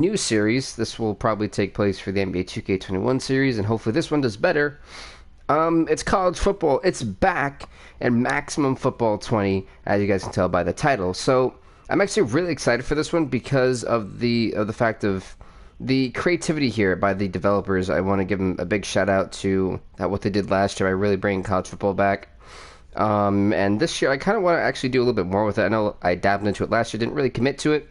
new series. This will probably take place for the NBA 2K21 series, and hopefully this one does better. It's college football. It's back, and Maximum Football 20, as you guys can tell by the title. So I'm actually really excited for this one because of the fact of the creativity here by the developers. I want to give them a big shout out to what they did last year by really bringing college football back. And this year I kind of want to actually do a little bit more with it. I know I dabbled into it last year, didn't really commit to it.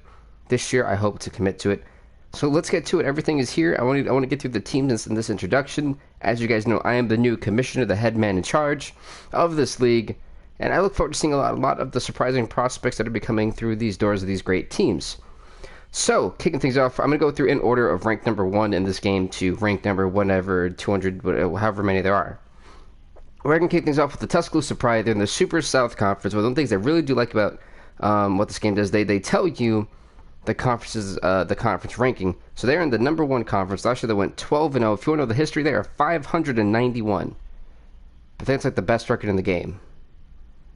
This year I hope to commit to it. So let's get to it. Everything is here. I want to get through the teams in this introduction. As you guys know, I am the new commissioner, the head man in charge of this league, and I look forward to seeing a lot of the surprising prospects that are becoming through these doors of these great teams. So, kicking things off, I'm going to go through in order of rank number 1 in this game to rank number whatever, 200, however many there are. We're going to kick things off with the Tuscaloosa Pride. They're in the Super South Conference. One of the things I really do like about what this game does, they tell you the conference ranking. So they're in the number 1 conference. Last year they went 12-0. If you want to know the history, they are 591. I think it's like the best record in the game.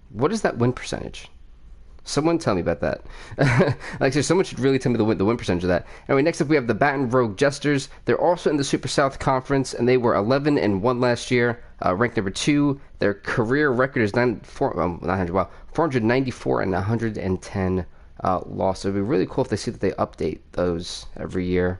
What is that win percentage? Someone tell me about that. Like, so someone should really tell me the win percentage of that. Anyway, next up we have the Baton Jesters. They're also in the Super South Conference, and they were 11-1 last year, ranked number 2. Their career record is 494 and 110 loss. It would be really cool if they see that they update those every year.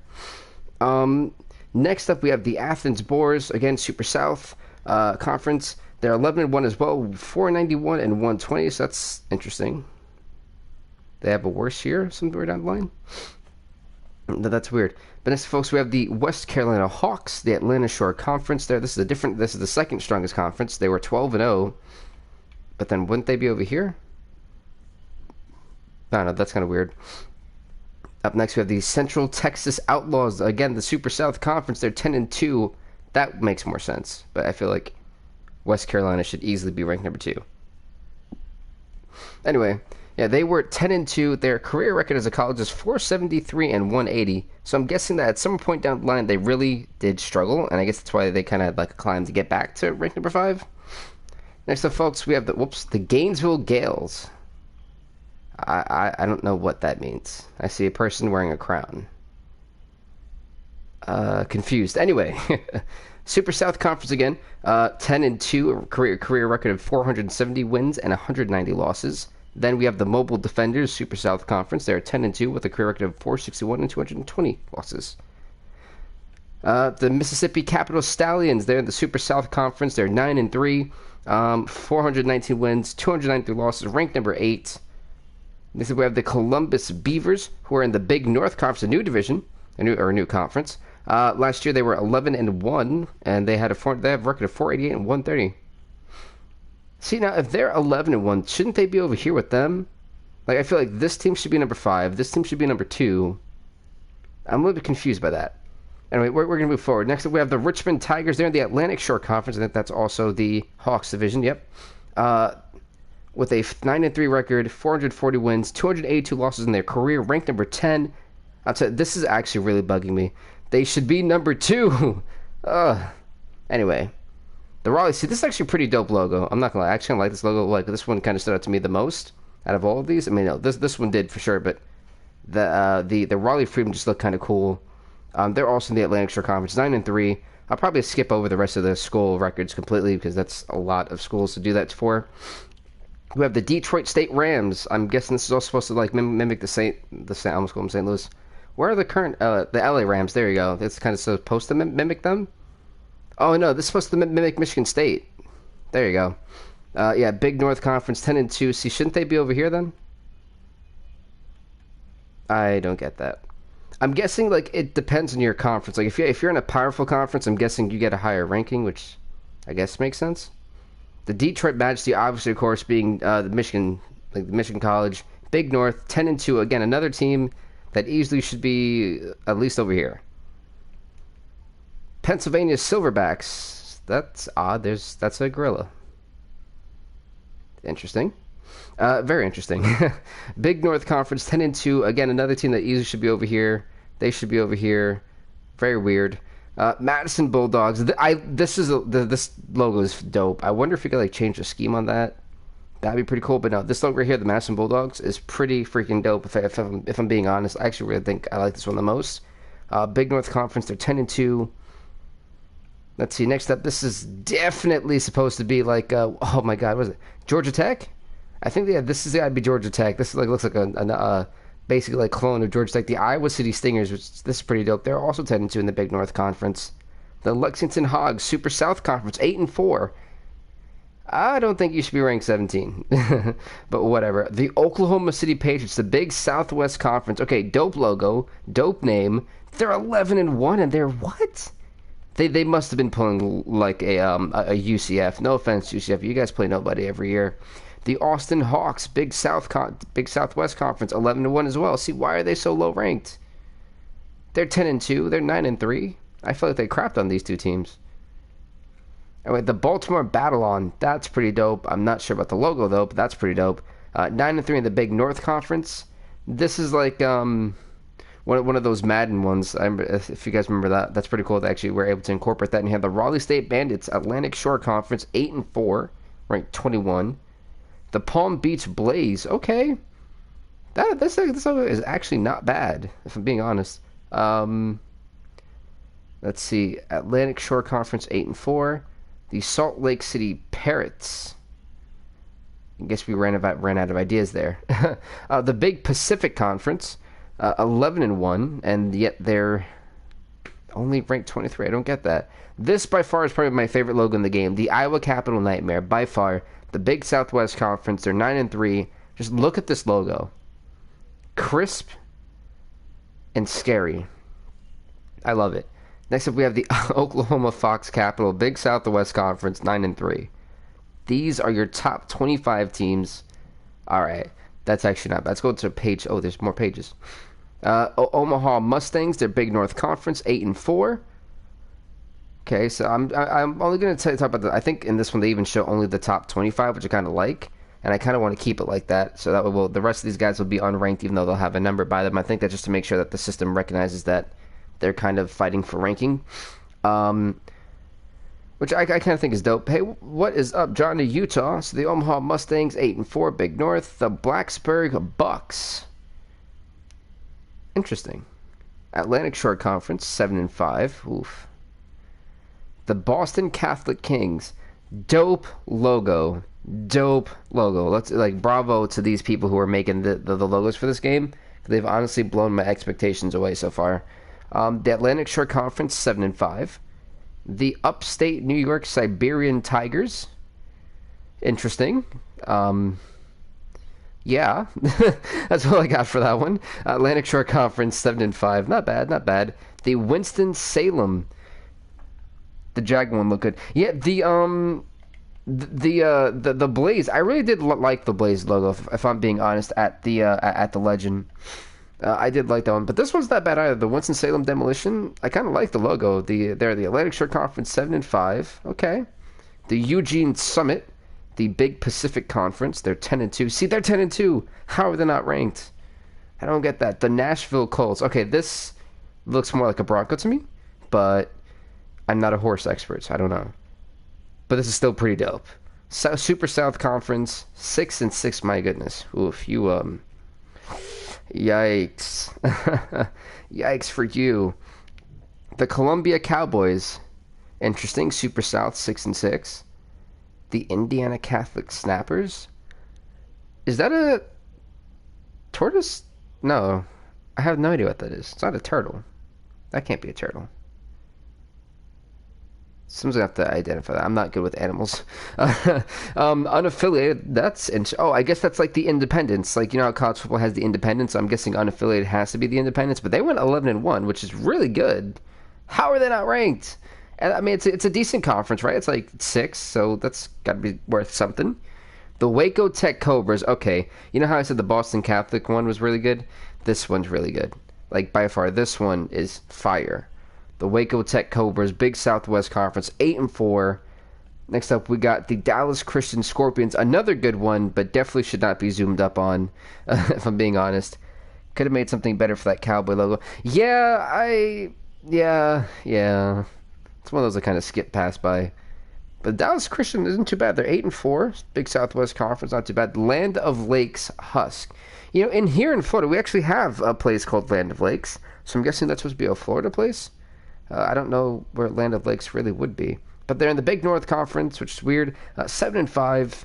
Next up, we have the Athens Boars, again, Super South Conference. They're 11-1 as well, 491 and 120, so that's interesting. They have a worse year somewhere down the line. That's weird. But next, folks, we have the West Carolina Hawks, the Atlanta Shore Conference. This is the second strongest conference. They were 12-0, but then wouldn't they be over here? I don't know, that's kind of weird. Up next, we have the Central Texas Outlaws. Again, the Super South Conference. They're 10-2. That makes more sense. But I feel like West Carolina should easily be ranked number 2. Anyway, yeah, they were 10-2. Their career record as a college is 473 and 180. So I'm guessing that at some point down the line, they really did struggle. And I guess that's why they kind of had like a climb to get back to rank number 5. Next up, folks, we have the Gainesville Gales. I don't know what that means. I see a person wearing a crown. Confused. Anyway, Super South Conference again. 10-2, career record of 470 wins and 190 losses. Then we have the Mobile Defenders, Super South Conference. They're 10-2 with a career record of 461 and 220 losses. The Mississippi Capital Stallions. They're in the Super South Conference. They're 9-3, 419 wins, 293 losses, ranked number 8. Next we have the Columbus Beavers, who are in the Big North Conference, a new division, a new conference. Last year they were 11-1, and they have a record of 488 and 130. See, now if they're 11-1, shouldn't they be over here with them? Like, I feel like this team should be number 5, this team should be number 2. I'm a little bit confused by that. Anyway, we're going to move forward. Next up, we have the Richmond Tigers. They're in the Atlantic Shore Conference. I think that's also the Hawks division. Yep. With a 9-3 record, 440 wins, 282 losses in their career, ranked number 10. I'll tell you, this is actually really bugging me. They should be number 2. Anyway, the Raleigh. See, this is actually a pretty dope logo. I'm not gonna lie. I actually like this logo. Like, this one kind of stood out to me the most out of all of these. I mean, no, this one did for sure, but the Raleigh Freedom just looked kind of cool. They're also in the Atlantic Shore Conference, 9-3. I'll probably skip over the rest of the school records completely because that's a lot of schools to do that for. We have the Detroit State Rams. I'm guessing this is all supposed to like mimic the I almost called them St. Louis. Where are the current the LA Rams? There you go. It's kind of supposed to mimic them. Oh no, this is supposed to mimic Michigan State. There you go. Yeah, Big North Conference, 10-2. See, shouldn't they be over here then? I don't get that. I'm guessing like it depends on your conference. Like if you're in a powerful conference, I'm guessing you get a higher ranking, which I guess makes sense. The Detroit Majesty, obviously, of course, being the Michigan College. Big North, 10-2. Again, another team that easily should be at least over here. Pennsylvania Silverbacks. That's odd. That's a gorilla. Interesting. Very interesting. Big North Conference, 10-2. Again, another team that easily should be over here. They should be over here. Very weird. Madison Bulldogs. This logo is dope. I wonder if you could like change the scheme on that. That'd be pretty cool. But no, this logo right here, the Madison Bulldogs, is pretty freaking dope. If I'm being honest, I actually really think I like this one the most. Big North Conference, they're 10-2. Let's see. Next up, this is definitely supposed to be like, oh my God, what is it? Georgia Tech? I think this is gotta be Georgia Tech. This is like looks like a basically like clone of Georgia Tech. The Iowa City Stingers, which this is pretty dope. They're also 10-2 in the Big North Conference. The Lexington Hogs, Super South Conference, 8-4. I don't think you should be ranked 17, but whatever. The Oklahoma City Patriots, the Big Southwest Conference. Okay, dope logo, dope name. They're 11-1, and they're what? They must have been pulling like a UCF. No offense, UCF. You guys play nobody every year. The Austin Hawks, Big Southwest Conference, 11-1 as well. See, why are they so low ranked? They're 10-2. They're 9-3. I feel like they crapped on these two teams. Anyway, the Baltimore Baton, that's pretty dope. I'm not sure about the logo though, but that's pretty dope. 9-3 in the Big North Conference. This is like one of those Madden ones. If you guys remember that, that's pretty cool. They actually were able to incorporate that. And you have the Raleigh State Bandits, Atlantic Shore Conference, 8-4, ranked 21. The Palm Beach Blaze, okay, this is actually not bad, if I'm being honest. Let's see, Atlantic Shore Conference, 8-4. The Salt Lake City Parrots. I guess we ran out of ideas there. The Big Pacific Conference, 11-1, and yet they're only ranked 23. I don't get that. This by far is probably my favorite logo in the game. The Iowa Capital Nightmare, by far. The Big Southwest Conference, they're 9-3. Just look at this logo. Crisp and scary. I love it. Next up, we have the Oklahoma Fox Capital, Big Southwest Conference, 9-3. These are your top 25 teams. All right. That's actually not bad. Let's go to page. Oh, there's more pages. Omaha Mustangs, their Big North Conference, 8-4. Okay, so I'm only going to talk about the. I think in this one they even show only the top 25, which I kind of like, and I kind of want to keep it like that. So that way, the rest of these guys will be unranked, even though they'll have a number by them. I think that's just to make sure that the system recognizes that they're kind of fighting for ranking, which I kind of think is dope. Hey, what is up, John to Utah? So the Omaha Mustangs, 8-4, Big North. The Blacksburg Bucks. Interesting. Atlantic Shore Conference, 7-5. Oof. The Boston Catholic Kings. Dope logo. Dope logo. Let's bravo to these people who are making the logos for this game. They've honestly blown my expectations away so far. The Atlantic Shore Conference, 7-5. The Upstate New York Siberian Tigers. Interesting. Yeah, that's all I got for that one. Atlantic Shore Conference, 7-5. Not bad, not bad. The Winston-Salem. The Jaguar one looked good. Yeah, the Blaze. I really did like the Blaze logo, if I'm being honest. At the Legend, I did like that one. But this one's not bad either. The Winston-Salem Demolition. I kind of like the logo. The Atlantic Shore Conference, 7-5. Okay. The Eugene Summit. The Big Pacific Conference, they're 10-2. See, they're 10-2. How are they not ranked? I don't get that. The Nashville Colts. Okay, this looks more like a Bronco to me, but I'm not a horse expert, so I don't know. But this is still pretty dope. Super South Conference, 6-6. My goodness. Oof, you yikes. Yikes for you. The Columbia Cowboys, interesting. Super South, 6-6. The Indiana Catholic Snappers? Is that a tortoise? No. I have no idea what that is. It's not a turtle. That can't be a turtle. Someone's going to have to identify that. I'm not good with animals. Unaffiliated, that's... I guess that's like the Independents. Like, you know how college football has the Independents? I'm guessing unaffiliated has to be the Independents. But they went 11-1, which is really good. How are they not ranked? And I mean, it's a decent conference, right? It's like 6, so that's got to be worth something. The Waco Tech Cobras, okay. You know how I said the Boston Catholic one was really good? This one's really good. Like, by far, this one is fire. The Waco Tech Cobras, Big Southwest Conference, 8-4. Next up, we got the Dallas Christian Scorpions, another good one, but definitely should not be zoomed up on, if I'm being honest. Could have made something better for that cowboy logo. Yeah. It's one of those I kind of skip past by. But Dallas Christian isn't too bad. They're 8-4. Big Southwest Conference, not too bad. Land of Lakes Husk. You know, in here in Florida, we actually have a place called Land of Lakes. So I'm guessing that's supposed to be a Florida place. I don't know where Land of Lakes really would be. But they're in the Big North Conference, which is weird. 7-5.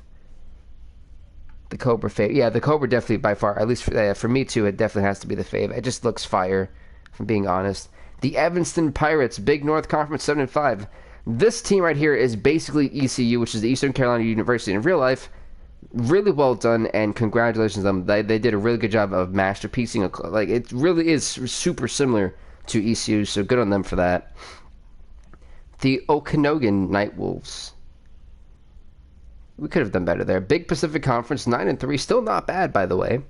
The Cobra fave. Yeah, the Cobra definitely by far, at least for me too, it definitely has to be the fave. It just looks fire, if I'm being honest. The Evanston Pirates, Big North Conference, 7-5. This team right here is basically ECU, which is the Eastern Carolina University in real life. Really well done, and congratulations on them. They did a really good job of masterpiecing. Like, it really is super similar to ECU, so good on them for that. The Okanogan Nightwolves. We could have done better there. Big Pacific Conference, 9-3. Still not bad, by the way.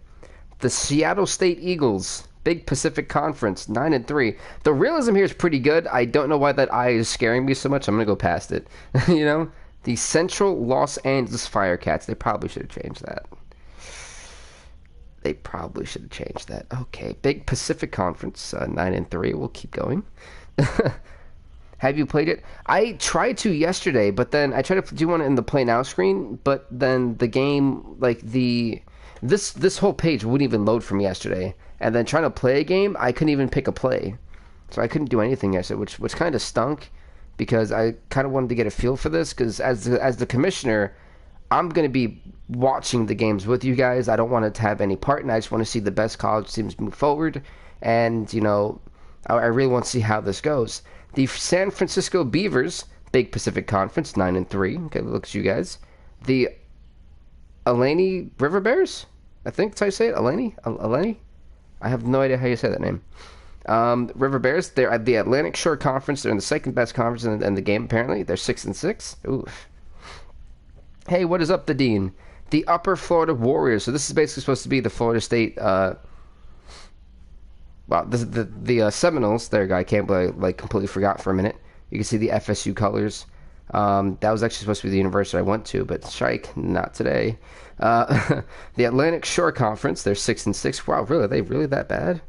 The Seattle State Eagles, Big Pacific Conference, 9-3. The realism here is pretty good. I don't know why that eye is scaring me so much. I'm going to go past it. You know? The Central Los Angeles Firecats. They probably should have changed that. They probably should have changed that. Okay. Big Pacific Conference, 9-3. We'll keep going. Have you played it? I tried to yesterday, but then I tried to do one in the play now screen, but then the game, like this whole page wouldn't even load from yesterday. And then trying to play a game, I couldn't even pick a play. So I couldn't do anything yesterday, which kind of stunk, because I kind of wanted to get a feel for this, because as the commissioner, I'm going to be watching the games with you guys. I don't want to have any part, and I just want to see the best college teams move forward. And, you know, I really want to see how this goes. The San Francisco Beavers, Big Pacific Conference, 9-3. Okay, looks you guys. The Alani River Bears, I think that's how you say it. Alani? I have no idea how you say that name. River Bears, they're at the Atlantic Shore Conference. They're in the second best conference in the game, apparently. They're 6-6. Oof. Hey, what is up, the Dean? The Upper Florida Warriors. So this is basically supposed to be the Florida State... Wow, the Seminoles, there, I can't believe I completely forgot for a minute. You can see the FSU colors. That was actually supposed to be the university I went to, but strike, not today. The Atlantic Shore Conference, they're 6-6. Wow, really? Are they really that bad?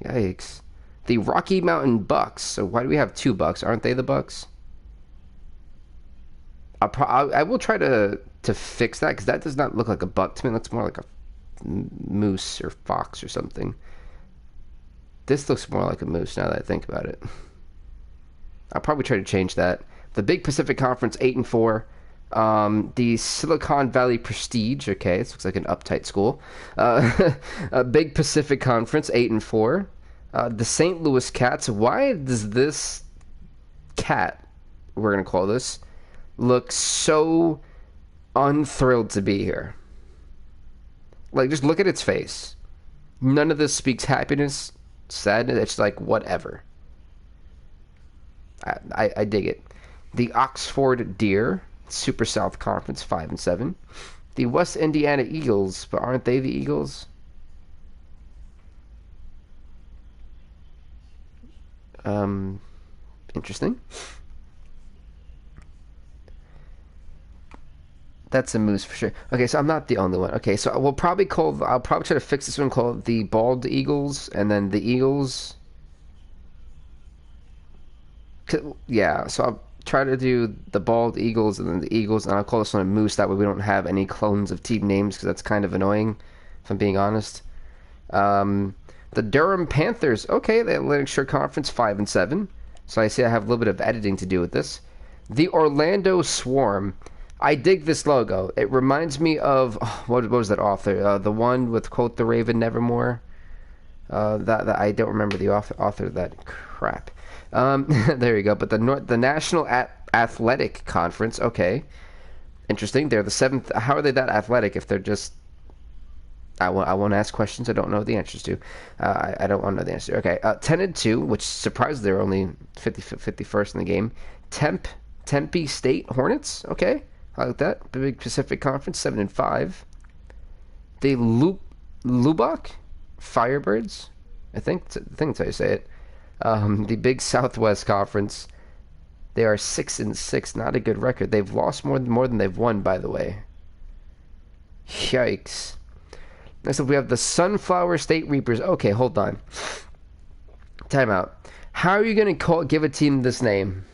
Yikes. The Rocky Mountain Bucks. So why do we have two Bucks? Aren't they the Bucks? I will try to fix that, because that does not look like a buck to me. It looks more like a moose or fox or something. This looks more like a moose now that I think about it. I'll probably try to change that. The Big Pacific Conference, 8-4. The Silicon Valley Prestige, okay, this looks like an uptight school. Big Pacific Conference, 8-4. The St. Louis Cats. Why does this cat, we're going to call this, look so unthrilled to be here? Like, just look at its face. None of this speaks happiness, sadness. It's like whatever. I dig it. The Oxford Deer, Super South Conference, 5-7. The West Indiana Eagles, but aren't they the Eagles? Interesting. That's a moose for sure. Okay, so I'm not the only one. Okay, so I'll probably try to fix this one, call it the Bald Eagles, and then the Eagles. Yeah, so I'll try to do the Bald Eagles and then the Eagles, and I'll call this one a moose. That way we don't have any clones of team names, because that's kind of annoying, if I'm being honest. The Durham Panthers. Okay, the Atlantic Shore Conference, 5-7. So I see I have a little bit of editing to do with this. The Orlando Swarm. I dig this logo. It reminds me of what was that author? The one with quote the Raven Nevermore. That I don't remember the author of that crap. There you go. But the National Athletic Conference. Okay, interesting. They're the 7th. How are they that athletic if they're just? I won't ask questions I don't know the answers to. I don't want to know the answer. Okay, 10-2, which surprised they're only 51st in the game. Tempe State Hornets. Okay. I like that. The Big Pacific Conference, 7-5. The Lubbock Firebirds, I think that's how you say it. The Big Southwest Conference, they are 6-6. Not a good record. They've lost more than they've won, by the way. Yikes. Next up, we have the Sunflower State Reapers. Okay, hold on. Time out. How are you going to give a team this name?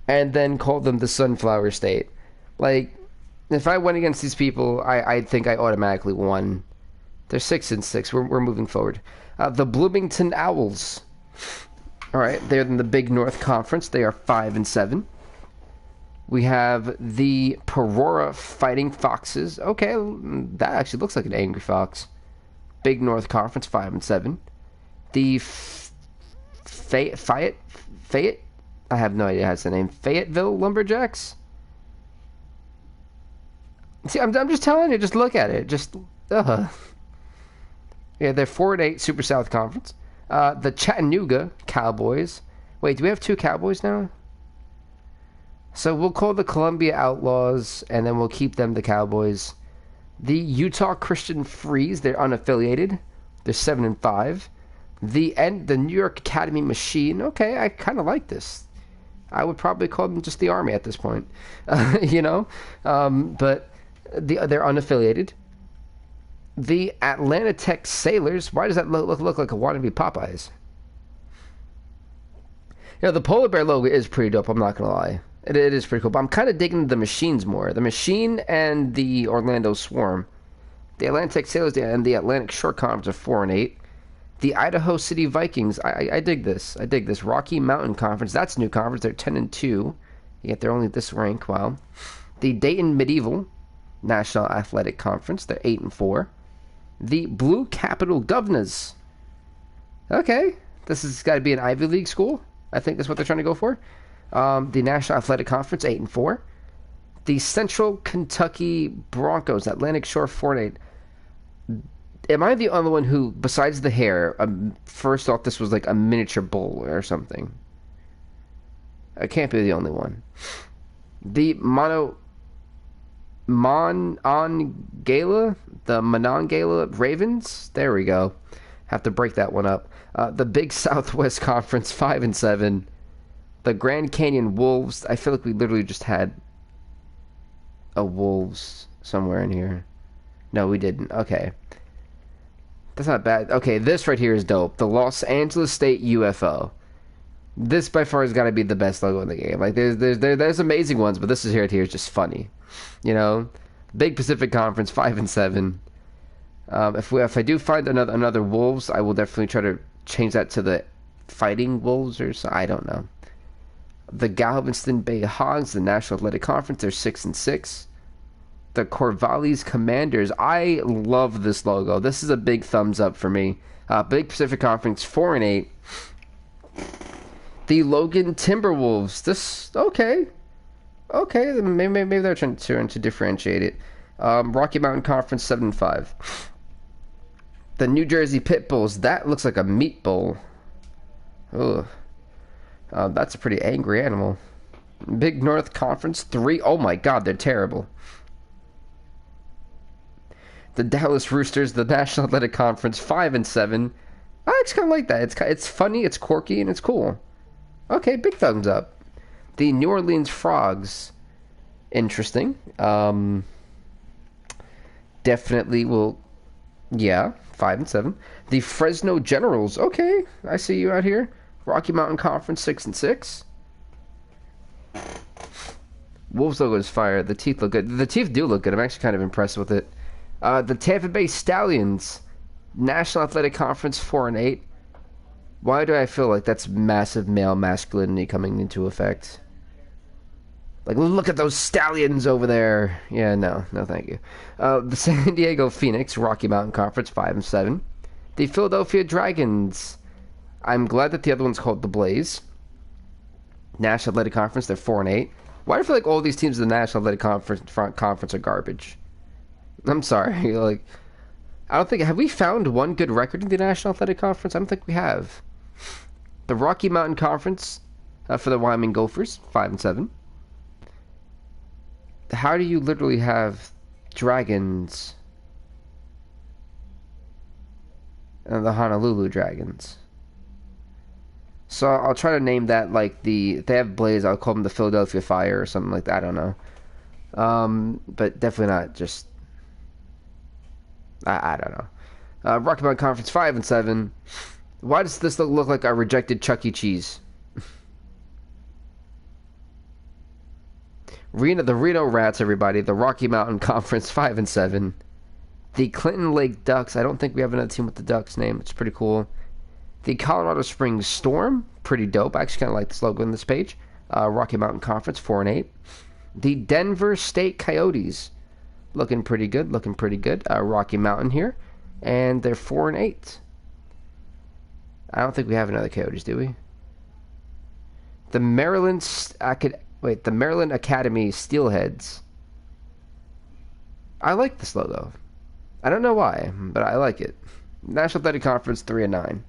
and then call them the Sunflower State. Like, if I went against these people, I think I automatically won. They're 6-6. We're moving forward. The Bloomington Owls. All right, they're in the Big North Conference. They are 5-7. We have the Perora Fighting Foxes. Okay, that actually looks like an angry fox. Big North Conference, 5-7. The Fayette. I have no idea how to say the name. Fayetteville Lumberjacks. See, I'm just telling you. Just look at it. Yeah, they're 4-8 Super South Conference. The Chattanooga Cowboys. Wait, do we have 2 Cowboys now? So we'll call the Columbia Outlaws, and then we'll keep them the Cowboys. The Utah Christian Freeze, they're unaffiliated. They're 7-5. The New York Academy Machine. Okay, I kind of like this. I would probably call them just the Army at this point, you know. But they're unaffiliated. The Atlanta Tech Sailors. Why does that look like a wannabe Popeyes? You know, the polar bear logo is pretty dope. I'm not gonna lie. It is pretty cool, but I'm kind of digging the machines more. The Machine and the Orlando Swarm. The Atlantic Sailors and the Atlantic Shore Conference are 4-8. The Idaho City Vikings. I dig this. Rocky Mountain Conference. That's a new conference. They're 10-2. Yet they're only this rank. Wow. The Dayton Medieval National Athletic Conference. They're 8-4. The Blue Capital Governors. Okay. This has got to be an Ivy League school. I think that's what they're trying to go for. The National Athletic Conference, 8-4. The Central Kentucky Broncos, Atlantic Shore, 4-8. Am I the only one who, besides the hair, first thought this was like a miniature bull or something? I can't be the only one. The Monongahela Ravens. There we go. Have to break that one up. The Big Southwest Conference, 5-7. The Grand Canyon Wolves. I feel like we literally just had a Wolves somewhere in here. No, we didn't. Okay. That's not bad. Okay, this right here is dope. The Los Angeles State UFO. This by far has got to be the best logo in the game. Like there's amazing ones, but this is here is just funny. You know, Big Pacific Conference, 5-7. If I do find another Wolves, I will definitely try to change that to the Fighting Wolves or so. I don't know. The Galveston Bay Hogs, the National Athletic Conference, they're 6-6. The Corvallis Commanders. I love this logo. This is a big thumbs up for me. Big Pacific Conference, 4-8. The Logan Timberwolves. This okay. Maybe they're trying to differentiate it. Rocky Mountain Conference, 7-5. The New Jersey Pit Bulls. That looks like a meat bowl. Ugh. That's a pretty angry animal. Big North Conference, 3. Oh my God, they're terrible. The Dallas Roosters, the National Athletic Conference, 5-7. I actually kind of like that. It's funny, it's quirky, and it's cool. Okay, big thumbs up. The New Orleans Frogs, interesting. Definitely will, yeah, 5-7. The Fresno Generals, okay, I see you out here. Rocky Mountain Conference, 6-6. Wolves logo is fire. The teeth look good. The teeth do look good. I'm actually kind of impressed with it. The Tampa Bay Stallions, National Athletic Conference, 4-8. Why do I feel like that's massive male masculinity coming into effect? Like, look at those stallions over there. Yeah, no, thank you. The San Diego Phoenix, Rocky Mountain Conference, 5-7. The Philadelphia Dragons. I'm glad that the other one's called the Blaze. National Athletic Conference, they're 4-8. Why do I feel like all these teams in the National Athletic Conference are garbage? I'm sorry. Like, I don't think... Have we found one good record in the National Athletic Conference? I don't think we have. The Rocky Mountain Conference for the Wyoming Gophers, 5-7. How do you literally have dragons and the Honolulu Dragons? So I'll try to name that like they have Blaze. I'll call them the Philadelphia Fire or something like that. I don't know. But definitely not just. I don't know. Rocky Mountain Conference, 5-7. Why does this look like a rejected Chuck E. Cheese? The Reno Rats, everybody. The Rocky Mountain Conference, 5-7. The Clinton Lake Ducks. I don't think we have another team with the Ducks name. It's pretty cool. The Colorado Springs Storm, pretty dope. I actually kind of like this logo on this page. Rocky Mountain Conference, 4-8. The Denver State Coyotes, looking pretty good. Rocky Mountain here, and they're 4-8. I don't think we have another Coyotes, do we? The Maryland Academy Steelheads. I like this logo. I don't know why, but I like it. National Athletic Conference, 3-9.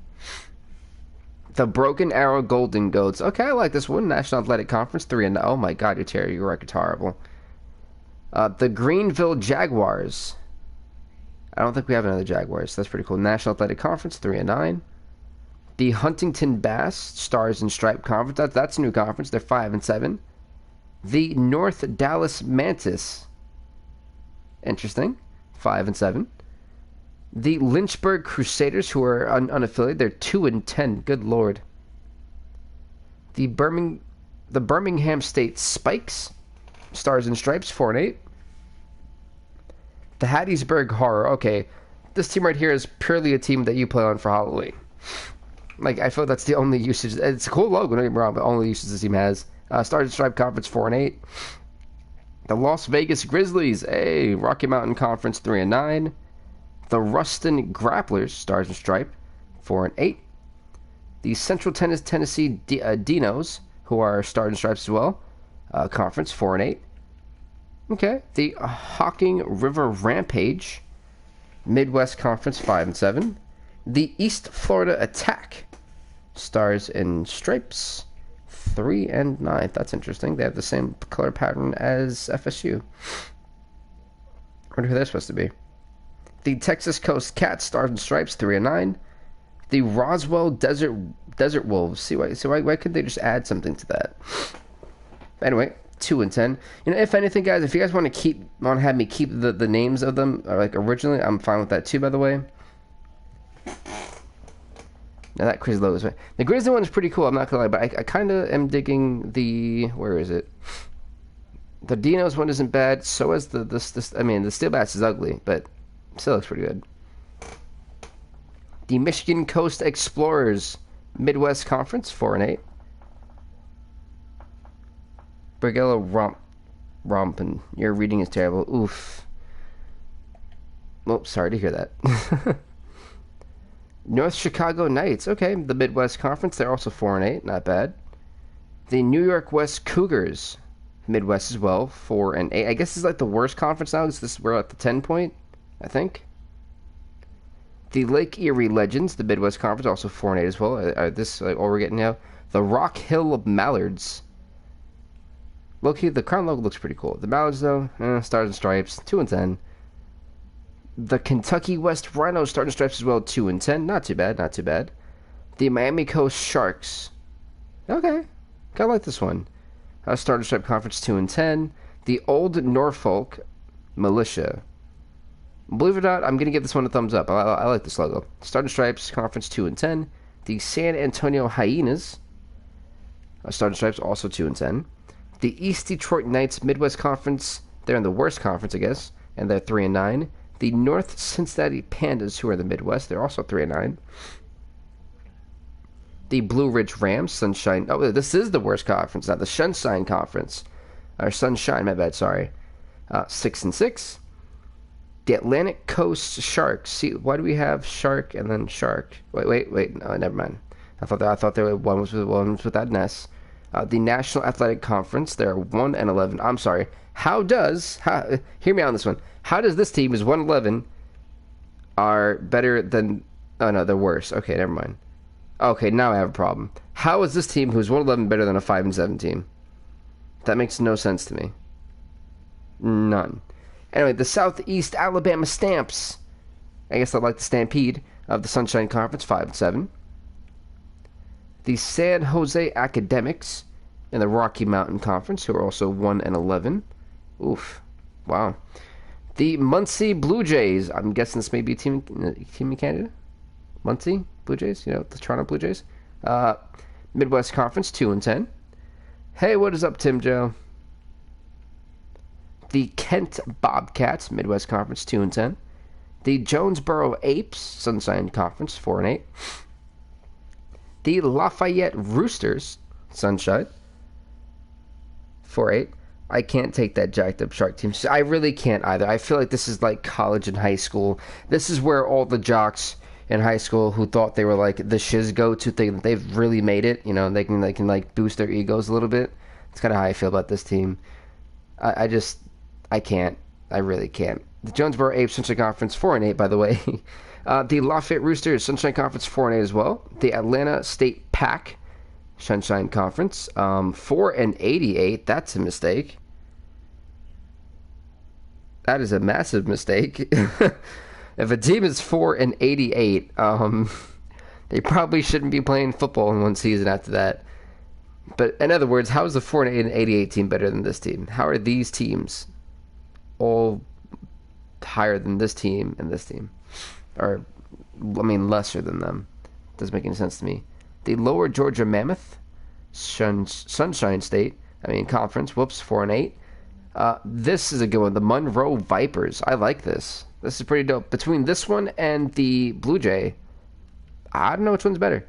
The Broken Arrow Golden Goats. Okay, I like this one. National Athletic Conference, 3-9. Oh my God, your record's horrible. The Greenville Jaguars. I don't think we have another Jaguars. That's pretty cool. National Athletic Conference, 3-9. The Huntington Bass Stars and Stripe Conference. That's a new conference. They're 5-7. The North Dallas Mantis. Interesting. 5-7. The Lynchburg Crusaders, who are unaffiliated, they're 2-10. Good lord. The Birmingham State Spikes, Stars and Stripes, 4-8. The Hattiesburg Horror. Okay, this team right here is purely a team that you play on for Halloween. Like, I feel that's the only usage. It's a cool logo, don't get me wrong, but only usage this team has. Stars and Stripe Conference, 4-8. The Las Vegas Grizzlies, Rocky Mountain Conference, 3-9. The Ruston Grapplers, Stars and Stripe, 4-8. The Central Tennessee Dinos, who are Stars and Stripes as well, Conference, 4-8. Okay. The Hocking River Rampage, Midwest Conference, 5-7. The East Florida Attack, Stars and Stripes, 3-9. That's interesting. They have the same color pattern as FSU. I wonder who they're supposed to be. The Texas Coast Cats, Stars and Stripes, 3-9. The Roswell Desert Wolves. See why couldn't they just add something to that? Anyway, 2-10. You know, if anything, guys, if you guys want to have me keep the names of them like originally, I'm fine with that too. By the way. Now that crazy logo is right. The Grizzly one is pretty cool. I'm not gonna lie, but I kind of am digging the where is it? The Dinos one isn't bad. So is the I mean the Steel Bats is ugly, but still looks pretty good. The Michigan Coast Explorers Midwest Conference, 4-8. Brigella Rompin. Your reading is terrible. Oof. Well, sorry to hear that. North Chicago Knights. Okay, the Midwest Conference. They're also 4-8. Not bad. The New York West Cougars, Midwest as well, 4-8. I guess this is like the worst conference now because we're at the 10 point, I think. The Lake Erie Legends, the Midwest Conference, also 4-8 as well. This is like all we're getting now. The Rock Hill Mallards. Low-key, the crown logo looks pretty cool. The Mallards, though, Stars and Stripes, 2-10. The Kentucky West Rhinos, Stars and Stripes as well, 2-10. Not too bad, not too bad. The Miami Coast Sharks. Okay, I like this one. Stars and Stripe Conference, 2-10. The Old Norfolk Militia. Believe it or not, I'm going to give this one a thumbs up. I like this logo. Stars and Stripes Conference, 2-10. The San Antonio Hyenas. Stars and Stripes, also 2-10. The East Detroit Knights Midwest Conference. They're in the worst conference, I guess, and they're 3-9. The North Cincinnati Pandas, who are in the Midwest, they're also 3-9. The Blue Ridge Rams, Sunshine. Oh, this is the worst conference now. The Sunshine Conference, or Sunshine. My bad. Sorry. 6-6. The Atlantic Coast Sharks. See, why do we have Shark and then Shark? Wait. No, never mind. I thought there were one was without an S. The National Athletic Conference. They're 1-11. I'm sorry. Hear me out on this one. How does this team, who's 1-11, are better than... Oh, no, they're worse. Okay, never mind. Okay, now I have a problem. How is this team, who's 1-11, better than a 5-7 team? That makes no sense to me. None. Anyway, the Southeast Alabama Stamps. I guess I like the Stampede of the Sunshine Conference, 5-7. The San Jose Academics in the Rocky Mountain Conference, who are also 1-11. Oof. Wow. The Muncie Blue Jays. I'm guessing this may be a team in Canada. Muncie Blue Jays. You know, the Toronto Blue Jays. Midwest Conference, 2-10. Hey, what is up, Tim Joe? The Kent Bobcats, Midwest Conference, 2-10. The Jonesboro Apes, Sunshine Conference, 4-8. The Lafayette Roosters, Sunshine, 4-8. I can't take that jacked up Shark team. I really can't either. I feel like this is like college and high school. This is where all the jocks in high school who thought they were like the shiz go-to thing, they've really made it. You know, they can like boost their egos a little bit. It's kind of how I feel about this team. I can't. I really can't. The Jonesboro Apes, Sunshine Conference, 4-8, by the way. The Lafayette Roosters, Sunshine Conference, 4-8 as well. The Atlanta State Pack, Sunshine Conference, 4-88. That's a mistake. That is a massive mistake. If a team is 4-88, they probably shouldn't be playing football in one season after that. But in other words, how is the 4-88 team better than this team? How are these teams all higher than this team and this team? Or, I mean, lesser than them. Doesn't make any sense to me. The Lower Georgia Mammoth, Sunshine State, Conference, 4-8. This is a good one. The Monroe Vipers. I like this. This is pretty dope. Between this one and the Blue Jay, I don't know which one's better.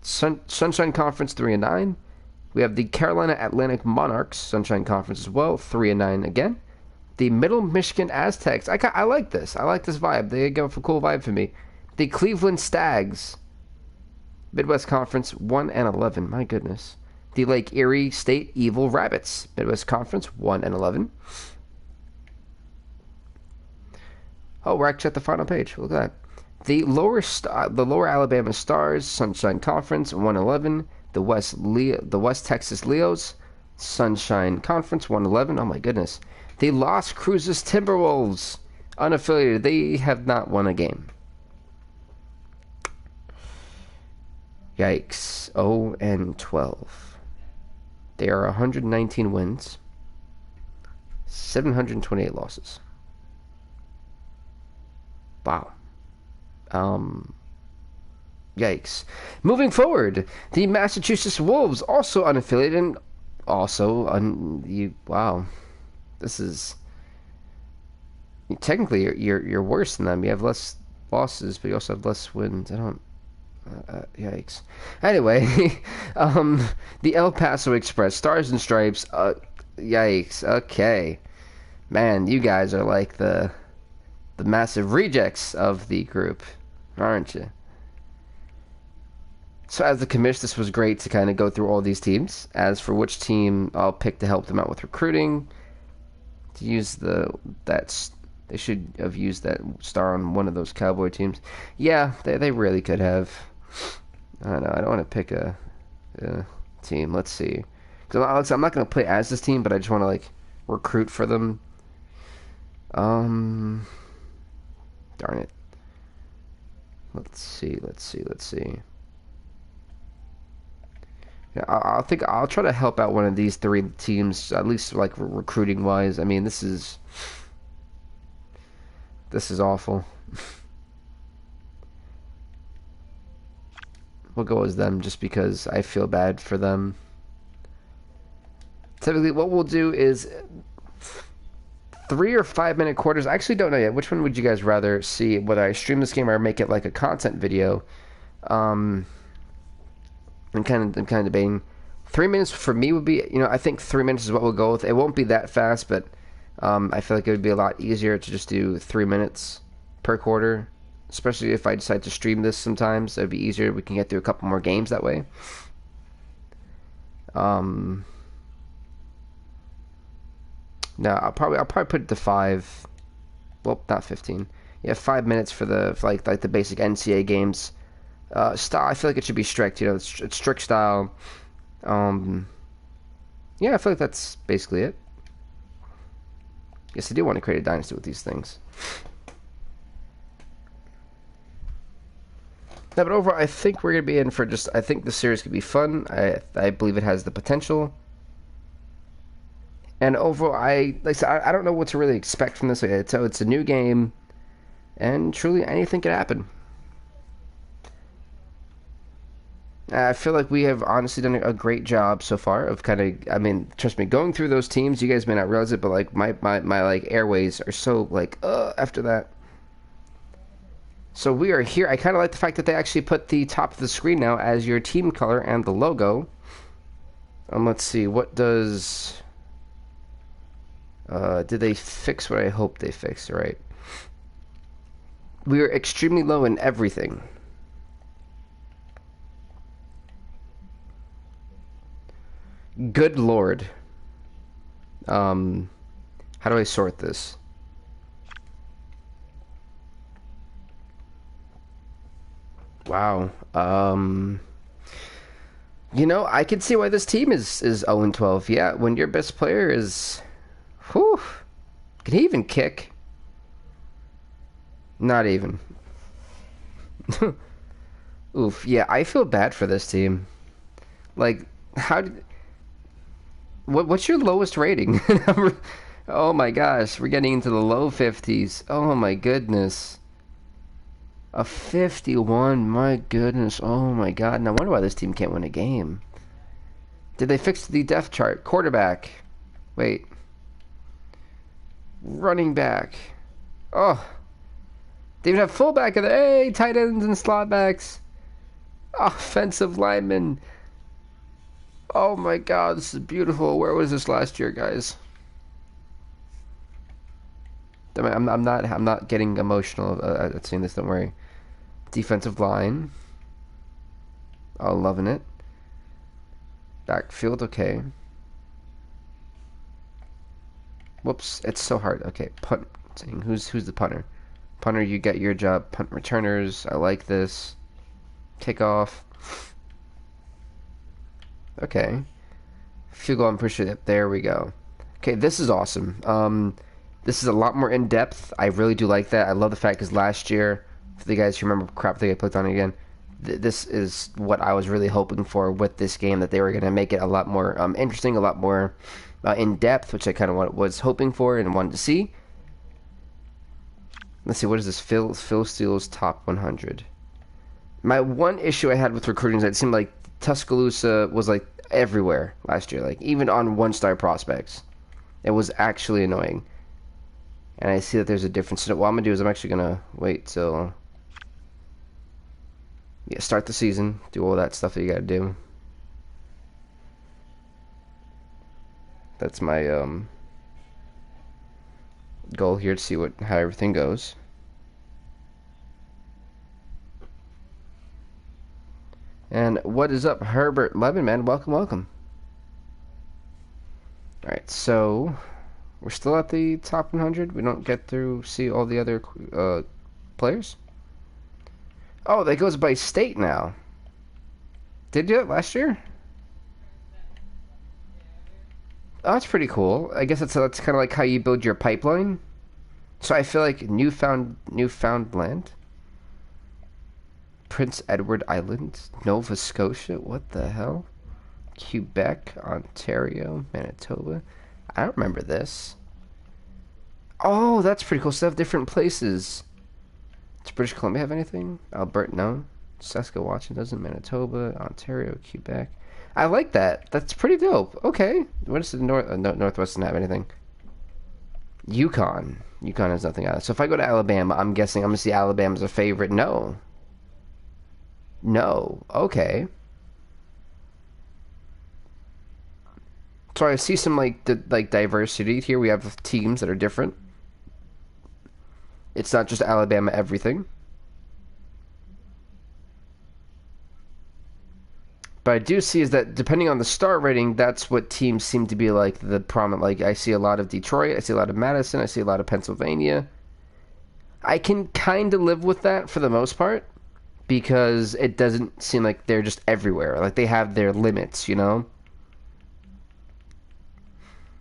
Sunshine Conference, 3-9. We have the Carolina Atlantic Monarchs, Sunshine Conference as well, 3-9 again. The Middle Michigan Aztecs. I like this. I like this vibe. They give a cool vibe for me. The Cleveland Stags, Midwest Conference, 1-11. My goodness. The Lake Erie State Evil Rabbits, Midwest Conference, 1-11. Oh, we're actually at the final page. Look at that. The Lower Alabama Stars, Sunshine Conference, 1-11. The West Texas Leos, Sunshine Conference, 1-11. Oh my goodness. The Las Cruces Timberwolves, unaffiliated. They have not won a game. Yikes. 0-12. They are 119 wins, 728 losses. Wow. Yikes. Moving forward, the Massachusetts Wolves, also unaffiliated, and also wow. This is technically you're worse than them. You have less losses, but you also have less wins. I don't. Yikes. Anyway, the El Paso Express, Stars and Stripes. Yikes. Okay, man, you guys are like the massive rejects of the group, aren't you? So as the commish, this was great to kind of go through all these teams. As for which team I'll pick to help them out with recruiting, to use they should have used that star on one of those Cowboy teams. Yeah, they really could have. I don't know. I don't want to pick a team. Let's see. Because I'm not going to play as this team, but I just want to recruit for them. Darn it. Let's see. Yeah, I'll try to help out one of these three teams, at least recruiting wise. This is awful. We'll go as them just because I feel bad for them. Typically, what we'll do is 3 or 5 minute quarters. I actually don't know yet. Which one would you guys rather see? Whether I stream this game or make it like a content video? I'm kind of debating. 3 minutes for me would be, I think 3 minutes is what we'll go with. It won't be that fast, but I feel like it would be a lot easier to just do 3 minutes per quarter. Especially if I decide to stream this sometimes, it'd be easier. We can get through a couple more games that way. No, I'll probably put it to 5. Well, not 15. Yeah, 5 minutes for the basic NCAA games. Style, I feel like it should be strict. It's strict style. Yeah, I feel like that's basically it. Yes, I do want to create a dynasty with these things. No, but overall, I think we're going to be in for I think the series could be fun. I believe it has the potential. And overall, I don't know what to really expect from this. So it's a new game, and truly anything could happen. I feel like we have honestly done a great job so far of kind of, I mean, trust me, going through those teams, you guys may not realize it, but like my like airways are so like after that. So we are here. I kind of like the fact that they actually put the top of the screen now as your team color and the logo. Let's see, what does did they fix what I hope they fixed, right? We are extremely low in everything. Good Lord. How do I sort this? Wow. You know, I can see why this team is 0-12. Yeah, when your best player is, whew, can he even kick? Not even. Oof. Yeah, I feel bad for this team. Like, how did? What's your lowest rating? Oh my gosh, we're getting into the low 50s. Oh my goodness. A 51, my goodness. Oh my god. No wonder why this team can't win a game. Did they fix the depth chart? Quarterback. Wait. Running back. Oh. They even have fullback in there. Hey, tight ends and slot backs. Offensive linemen. Oh my god, this is beautiful. Where was this last year, guys? I'm not getting emotional at seeing this, don't worry. Defensive line. Oh, loving it. Backfield, okay. Whoops, it's so hard. Okay, punt. Who's the punter? Punter, you get your job. Punt returners, I like this. Kickoff. Okay. Field goal, I'm pretty sure. There we go. Okay, this is awesome. This is a lot more in depth. I really do like that. I love the fact because last year, for the guys who remember, crap, they put on again. This is what I was really hoping for with this game, that they were going to make it a lot more interesting, a lot more in depth, which I kind of was hoping for and wanted to see. Let's see, what is this? Phil Steele's top 100. My one issue I had with recruiting is that it seemed like Tuscaloosa was like everywhere last year, like even on one-star prospects. It was actually annoying. And I see that there's a difference. So what I'm going to do is I'm actually going to wait till... Yeah, start the season. Do all that stuff that you got to do. That's my goal here, to see how everything goes. And what is up, Herbert Levin, man? Welcome, welcome. Alright, so... We're still at the top 100. We don't get through, see all the other players. Oh, that goes by state now. Did you do it last year? Oh, that's pretty cool. I guess that's kind of like how you build your pipeline. So I feel like Newfoundland, Prince Edward Island, Nova Scotia. What the hell? Quebec, Ontario, Manitoba. I don't remember this. Oh, that's pretty cool. So they have different places. Does British Columbia have anything? Alberta, no. Saskatchewan doesn't. Manitoba, Ontario, Quebec. I like that. That's pretty dope. Okay. What is the Northwest doesn't have anything? Yukon. Yukon has nothing out. So if I go to Alabama, I'm guessing I'm going to see Alabama as a favorite. No. No. Okay. So I see some like diversity here. We have teams that are different. It's not just Alabama everything. But I do see is that depending on the star rating, that's what teams seem to be like the prominent. Like I see a lot of Detroit, I see a lot of Madison, I see a lot of Pennsylvania. I can kind of live with that for the most part because it doesn't seem like they're just everywhere. Like they have their limits, you know?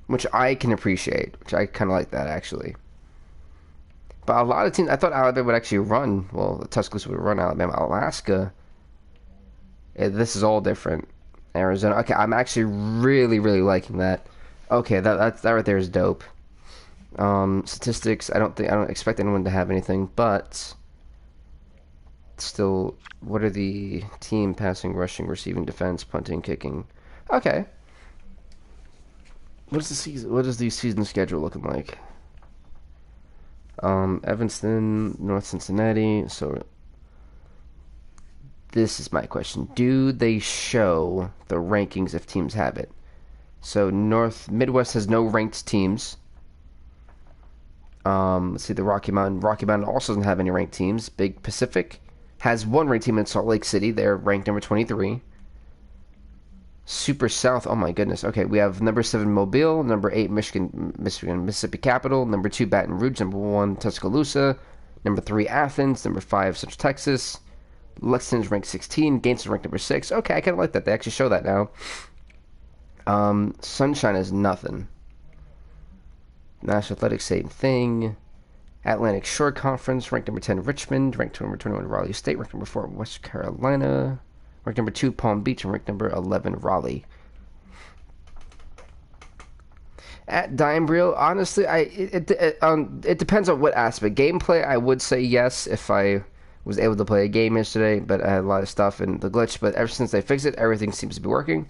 Which I can appreciate, which I kind of like that, actually. But a lot of teams, I thought Alabama would actually run, well, Tuscaloosa would run Alabama. Alaska, this is all different. Arizona, okay, I'm actually really, really liking that. Okay, that right there is dope. Statistics, I don't expect anyone to have anything, but still, what are the team passing, rushing, receiving, defense, punting, kicking? Okay. What is the season? What is the season schedule looking like? Evanston, North Cincinnati. So this is my question: do they show the rankings if teams have it? So Midwest has no ranked teams. Let's see, the Rocky Mountain. Rocky Mountain also doesn't have any ranked teams. Big Pacific has one ranked team in Salt Lake City. They're ranked number 23. Super South, oh my goodness. Okay, we have number 7 Mobile, number 8 Mississippi Capital, number 2 Baton Rouge, number 1 Tuscaloosa, number 3 Athens, number 5 Central Texas. Lexington's ranked 16, Gainesville's ranked number 6. Okay, I kind of like that. They actually show that now. Sunshine is nothing. National Athletics, same thing. Atlantic Shore Conference, ranked number 10 Richmond, ranked number 21 Raleigh State, ranked number 4 West Carolina, ranked number 2 Palm Beach, and ranked number 11 Raleigh. At Dimebreal, honestly, it depends on what aspect. Gameplay, I would say yes if I was able to play a game yesterday, but I had a lot of stuff in the glitch. But ever since they fixed it, everything seems to be working.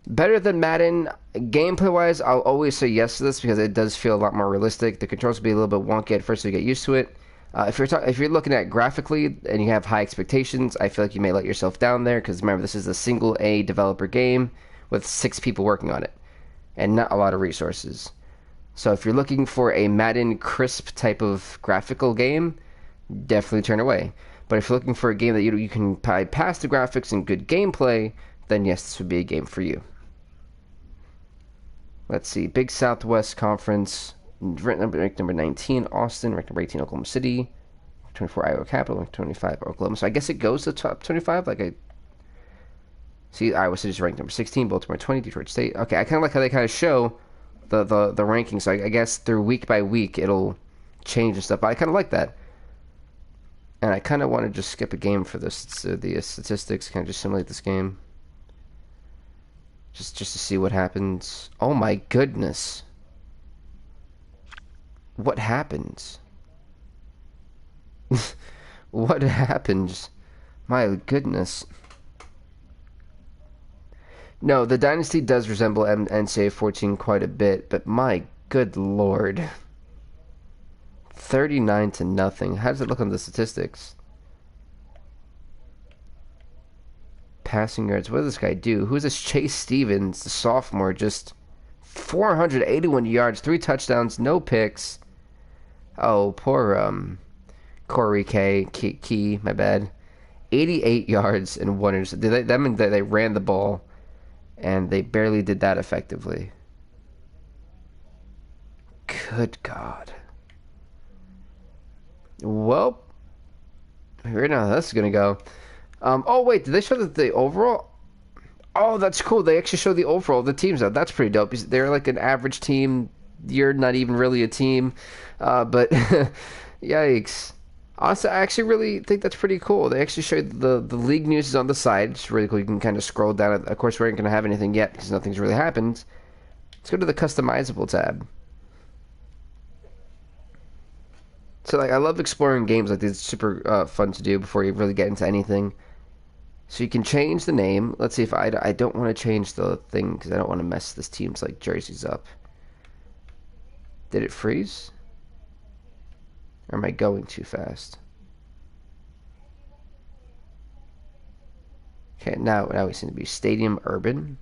Better than Madden, gameplay-wise, I'll always say yes to this because it does feel a lot more realistic. The controls will be a little bit wonky at first so you get used to it. If you're looking at graphically and you have high expectations, I feel like you may let yourself down there because remember, this is a single A developer game with 6 people working on it and not a lot of resources. So if you're looking for a Madden crisp type of graphical game, definitely turn away. But if you're looking for a game that you can pass the graphics and good gameplay, then yes, this would be a game for you. Let's see. Big Southwest Conference, ranked number 19, Austin, ranked number 18, Oklahoma City, 24, Iowa Capital, ranked 25, Oklahoma. So I guess it goes to top 25. Like I see, Iowa City's ranked number 16, Baltimore 20, Detroit State. Okay, I kind of like how they kind of show the rankings. So I guess through week by week it'll change and stuff. But I kind of like that. And I kind of want to just skip a game for this. The statistics, kind of just simulate this game. Just to see what happens. Oh my goodness. What happens? What happens? My goodness. No, the Dynasty does resemble NCAA 14 quite a bit, but my good lord. 39-0. How does it look on the statistics? Passing yards. What does this guy do? Who's this Chase Stevens, the sophomore? Just 481 yards, 3 touchdowns, no picks. Oh, poor Corey Key, my bad. 88 yards and 1 interception. They ran the ball, and they barely did that effectively. Good God. Well, right now that's gonna go. Oh wait, did they show the overall? Oh, that's cool. They actually show the overall of the teams out. That's pretty dope. They're like an average team. You're not even really a team, but yikes. Honestly, I actually really think that's pretty cool. They actually showed the league news is on the side. It's really cool. You can kind of scroll down. Of course, we aren't going to have anything yet because nothing's really happened. Let's go to the customizable tab. So, like, I love exploring games like these. It's super fun to do before you really get into anything. So you can change the name. Let's see if I don't want to change the thing because I don't want to mess this team's like jerseys up. Did it freeze? Or am I going too fast? Okay, now we seem to be Stadium Urban,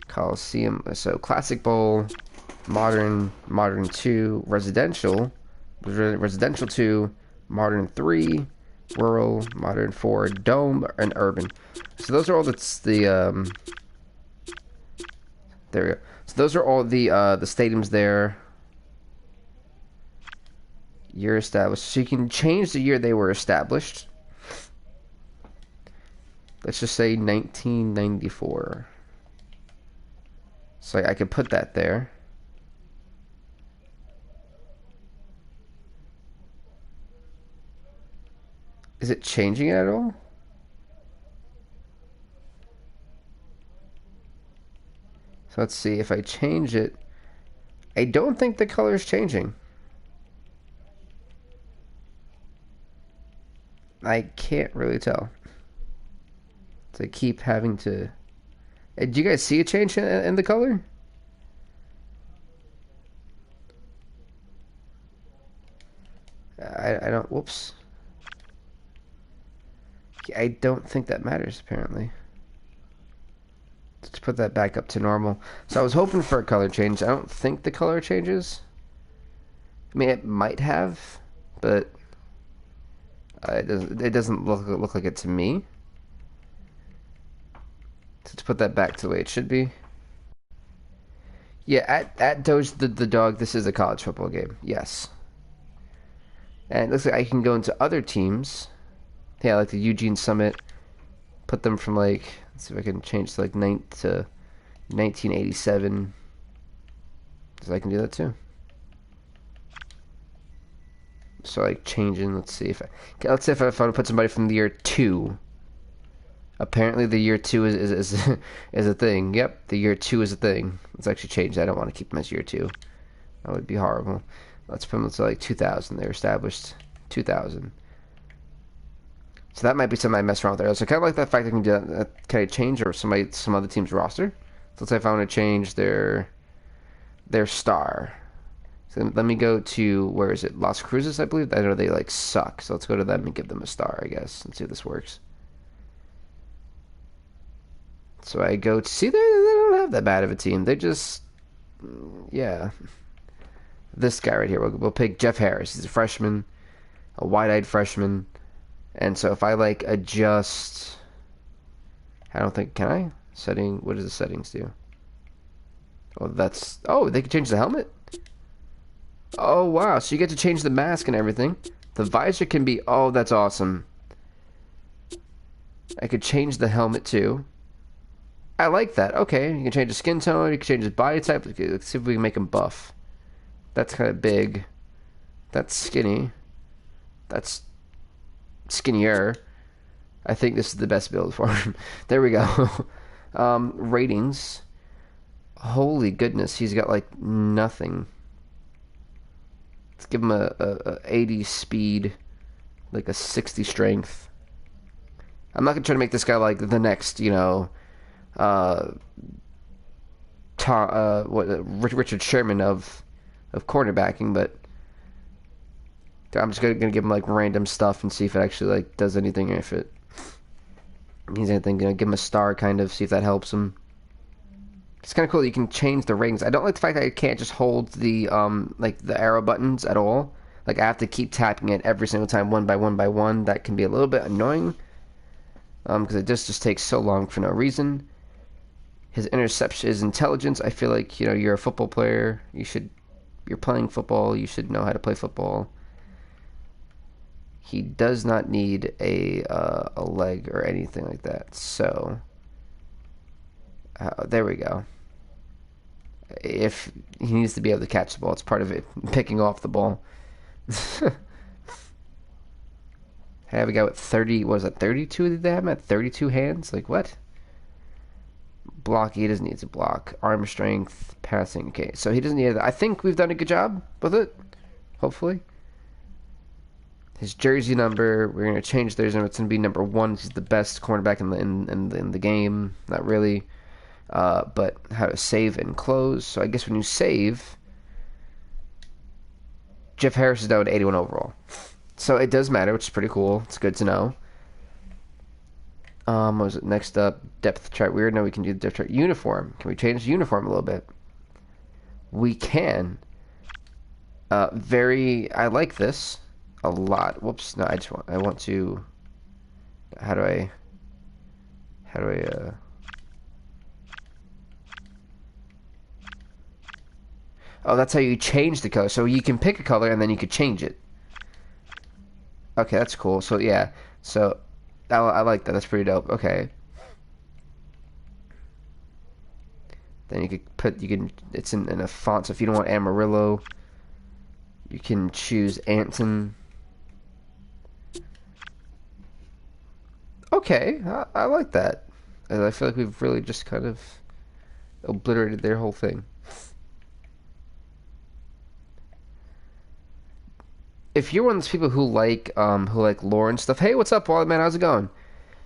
Coliseum. So Classic Bowl, Modern 2, Residential 2, Modern 3, Rural, Modern 4, Dome, and Urban. So those are all there we go. So those are all the stadiums there. Year established. So you can change the year they were established. Let's just say 1994. So I could put that there. Is it changing it at all? So let's see if I change it. I don't think the color is changing. I can't really tell. So I keep having to... Do you guys see a change in the color? I don't... Whoops. I don't think that matters, apparently. Let's put that back up to normal. So I was hoping for a color change. I don't think the color changes. I mean, it might have, but it doesn't look like it to me. So let's put that back to the way it should be. Yeah, at Doge the Dog, this is a college football game. Yes. And it looks like I can go into other teams. Yeah, like the Eugene Summit. Put them from like, let's see if I can change to like 1987. So I can do that too. So like changing, let's see if I want to put somebody from the year 2. Apparently the year 2 is is a thing. Yep, the year 2 is a thing. Let's actually change that. I don't want to keep them as year 2. That would be horrible. Let's put them to like 2000. They're established 2000. So that might be something I mess around with there. So I kind of like that fact I can do that. Can I change or some other team's roster? So let's say if I want to change their star. So let me go to, where is it? Las Cruces, I believe. I know they like suck. So let's go to them and give them a star, I guess. Let's see if this works. So I go to, see, they don't have that bad of a team. They just, yeah. This guy right here, we'll pick Jeff Harris. He's a freshman, a wide-eyed freshman. And so if I like adjust, I don't think, can I? Setting, what does the settings do? Oh, they can change the helmet? Oh, wow. So you get to change the mask and everything. The visor can be... Oh, that's awesome. I could change the helmet, too. I like that. Okay, you can change the skin tone. You can change his body type. Let's see if we can make him buff. That's kind of big. That's skinny. That's skinnier. I think this is the best build for him. There we go. Ratings. Holy goodness, he's got, like, nothing. Let's give him a 80 speed, like a 60 strength. I'm not gonna try to make this guy like the next, you know, Richard Sherman of cornerbacking, but I'm just gonna give him like random stuff and see if it actually like does anything, or if it means anything. You know, give him a star, kind of, see if that helps him. It's kind of cool. You can change the ratings. I don't like the fact that I can't just hold the like the arrow buttons at all. Like I have to keep tapping it every single time, one by one by one. That can be a little bit annoying. Because it just takes so long for no reason. His interception, his intelligence. I feel like, you know, you're a football player. You're playing football. You should know how to play football. He does not need a leg or anything like that. So there we go. If he needs to be able to catch the ball, it's part of it, picking off the ball. I have a guy with 30, what is that, 32 did they have him at? 32 hands? Like, what? Block, he doesn't need to block. Arm strength, passing, okay. So he doesn't need that. I think we've done a good job with it, hopefully. His jersey number, we're going to change theirs, and it's going to be number 1. He's the best cornerback in the game. Not really. But how to save and close. So I guess when you save, Jeff Harris is down at 81 overall. So it does matter, which is pretty cool. It's good to know. What was it? Next up, depth chart. Weird. No, we can do the depth chart. Uniform. Can we change the uniform a little bit? We can. I like this a lot. Whoops. No, I want to, how do I, oh, that's how you change the color. So you can pick a color and then you could change it. Okay, that's cool. So yeah, so I like that. That's pretty dope. Okay. Then it's in a font. So if you don't want Amarillo, you can choose Anton. Okay, I like that. I feel like we've really just kind of obliterated their whole thing. if you're one of those people who like lore and stuff, hey, what's up, Wallet Man? How's it going?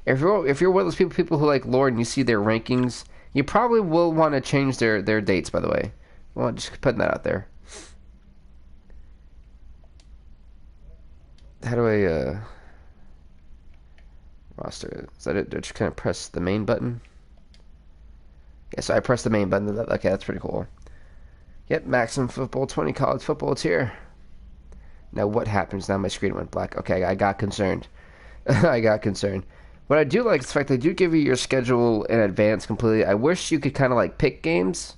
If you're one of those people who like lore and you see their rankings, you probably will want to change their dates. By the way, well, just putting that out there. How do I roster? Is that it? Do I just kind of press the main button? Yeah, so I press the main button. Okay, that's pretty cool. Yep, Maximum Football 20 college football. It's here. Now what happens? Now my screen went black. Okay, I got concerned. I got concerned. What I do like is the fact they do give you your schedule in advance completely. I wish you could kind of like pick games.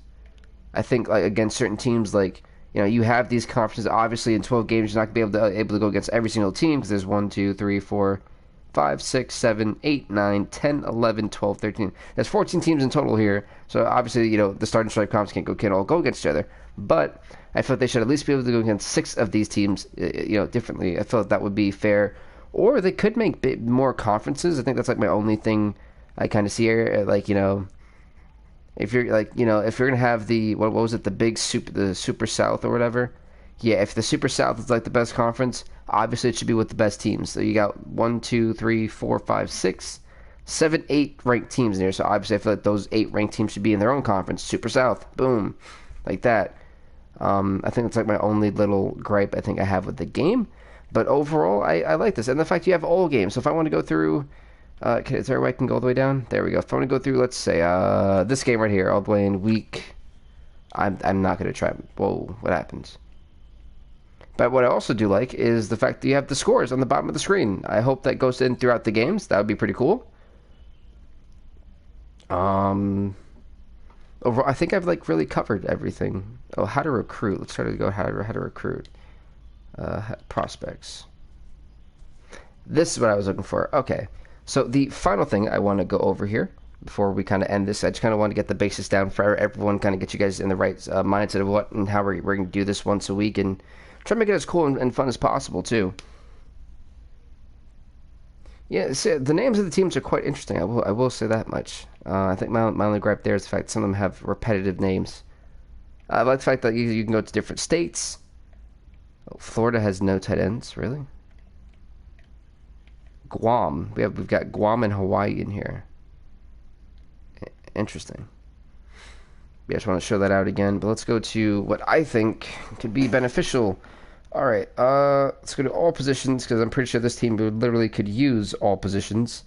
I think like against certain teams, like you have these conferences. Obviously, in 12 games, you're not gonna be able to go against every single team because there's 1, 2, 3, 4, 5, 6, 7, 8, 9, 10, 11, 12, 13. There's 14 teams in total here. So obviously, the starting stripe comps can't all go against each other. But I feel like they should at least be able to go against 6 of these teams, differently. I feel like that would be fair. Or they could make more conferences. I think that's like my only thing I kind of see here. Like, if you're like, if you're gonna have the what was it, the Super South or whatever. Yeah, if the Super South is like the best conference, obviously it should be with the best teams. So you got 1, 2, 3, 4, 5, 6, 7, 8 ranked teams in here. So obviously I feel like those 8 ranked teams should be in their own conference. Super South, boom, like that. I think it's like my only little gripe I think I have with the game. But overall, I like this. And the fact you have all games. So if I want to go through... is there a way I can go all the way down? There we go. If I want to go through, let's say, this game right here, all the way in week... I'm not going to try... Whoa, what happens? But what I also do like is the fact that you have the scores on the bottom of the screen. I hope that goes in throughout the games. That would be pretty cool. Overall, I think I've like really covered everything. Oh, how to recruit. Let's try to go how to recruit. Prospects. This is what I was looking for. Okay, so the final thing I want to go over here before we kind of end this, I just kind of want to get the basics down for everyone, kind of get you guys in the right mindset of what and how we're going to do this once a week and try to make it as cool and fun as possible too. Yeah, so the names of the teams are quite interesting. I will say that much. I think my only gripe there is the fact some of them have repetitive names. I like the fact that you can go to different states. Oh, Florida has no tight ends, really? Guam. We've got Guam and Hawaii in here. Interesting. Yeah, I just want to show that out again. But let's go to what I think could be beneficial. All right, let's go to all positions because I'm pretty sure this team literally could use all positions.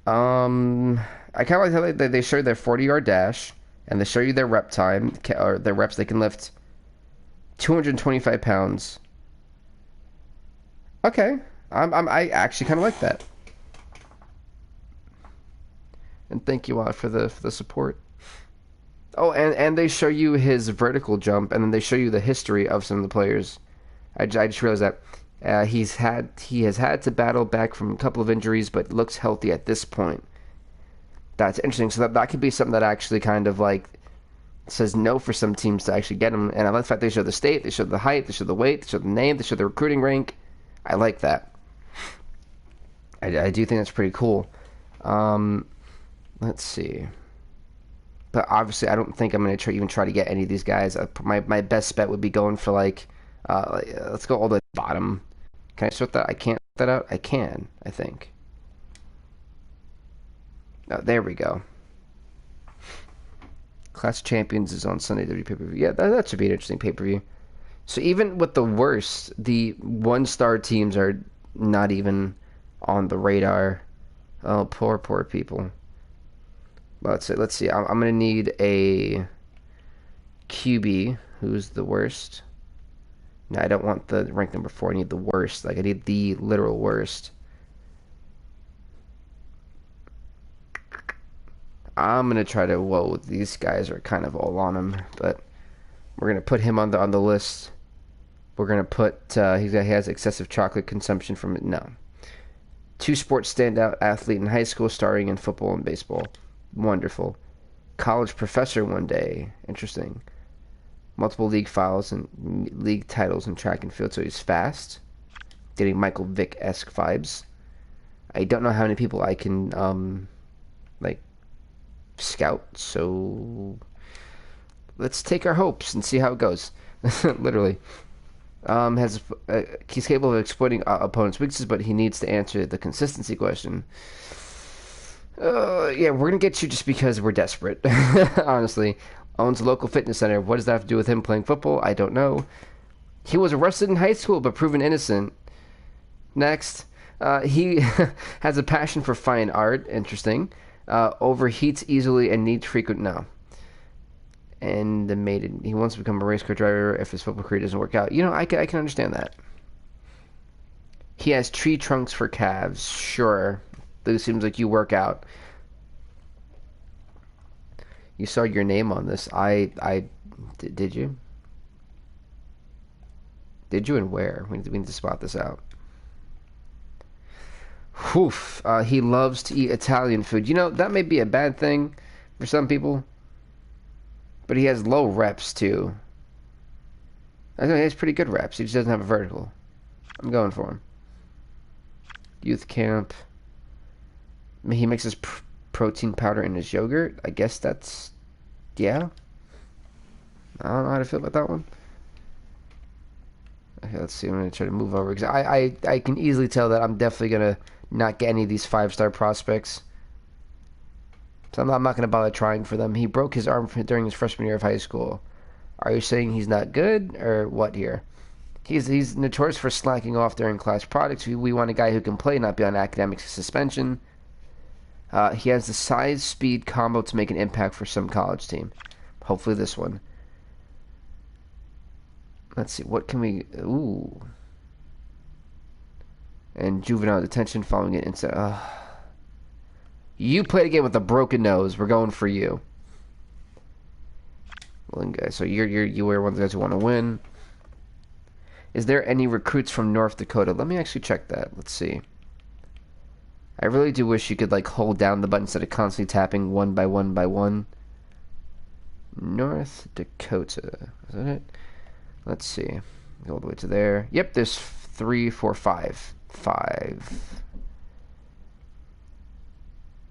I kind of like how they show their 40-yard dash and they show you their rep time or their reps they can lift 225 pounds. Okay, I actually kind of like that. And thank you, for the support. Oh, and they show you his vertical jump, and then they show you the history of some of the players. I just realized that he has had to battle back from a couple of injuries, but looks healthy at this point. That's interesting. So that could be something that actually kind of like says no for some teams to actually get him. And I like the fact they show the state, they show the height, they show the weight, they show the name, they show the recruiting rank. I like that. I do think that's pretty cool. Let's see. But obviously, I don't think I'm going to even try to get any of these guys. My best bet would be going for like let's go all the way to the bottom. Can I sort that? I can't sort that out. I can. I think. Oh, there we go. Clash Champions is on Sunday pay-per-view. Yeah, that should be an interesting pay-per-view. So even with the worst, the one-star teams are not even on the radar. Oh, poor people. Let's see. I'm gonna need a QB who's the worst. No, I don't want the rank number 4. I need the worst. Like I need the literal worst. I'm gonna try to. Whoa, these guys are kind of all on him, but we're gonna put him on the list. We're gonna put he has excessive chocolate consumption from it. No. 2 sports standout athlete in high school, starring in football and baseball. Wonderful. College professor one day. Interesting. Multiple league files and league titles in track and field, so he's fast. Getting Michael Vick-esque vibes. I don't know how many people I can like scout, so let's take our hopes and see how it goes. Literally. Has he's capable of exploiting opponents' weaknesses, but he needs to answer the consistency question. Yeah, we're gonna get you just because we're desperate. Honestly, owns a local fitness center. What does that have to do with him playing football? I don't know. He was arrested in high school but proven innocent. Next, he has a passion for fine art. Interesting. Overheats easily and needs frequent no. And he wants to become a race car driver if his football career doesn't work out. You know, I can understand that. He has tree trunks for calves. Sure. It seems like you work out. You saw your name on this. Did you? Did you and where? We need to spot this out. Oof. He loves to eat Italian food. You know, that may be a bad thing for some people. But he has low reps, too. I know he has pretty good reps. He just doesn't have a vertical. I'm going for him. Youth camp. He mixes protein powder in his yogurt. I guess that's... Yeah. I don't know how to feel about that one. Okay, let's see. I'm going to try to move over. Because I can easily tell that I'm definitely going to not get any of these 5-star prospects. So I'm not going to bother trying for them. He broke his arm during his freshman year of high school. Are you saying he's not good, or what here? He's notorious for slacking off during class products. We want a guy who can play, not be on academic suspension. He has the size-speed combo to make an impact for some college team. Hopefully this one. Let's see, what can we... Ooh. And juvenile detention following it instead... You played a game with a broken nose. We're going for you. Well, guys, so you are one of the guys who want to win. Is there any recruits from North Dakota? Let me actually check that. Let's see. I really do wish you could like hold down the button instead of constantly tapping one by one by one. North Dakota. Is that it? Let's see. Go all the way to there. Yep, there's 3, 4, 5. 5.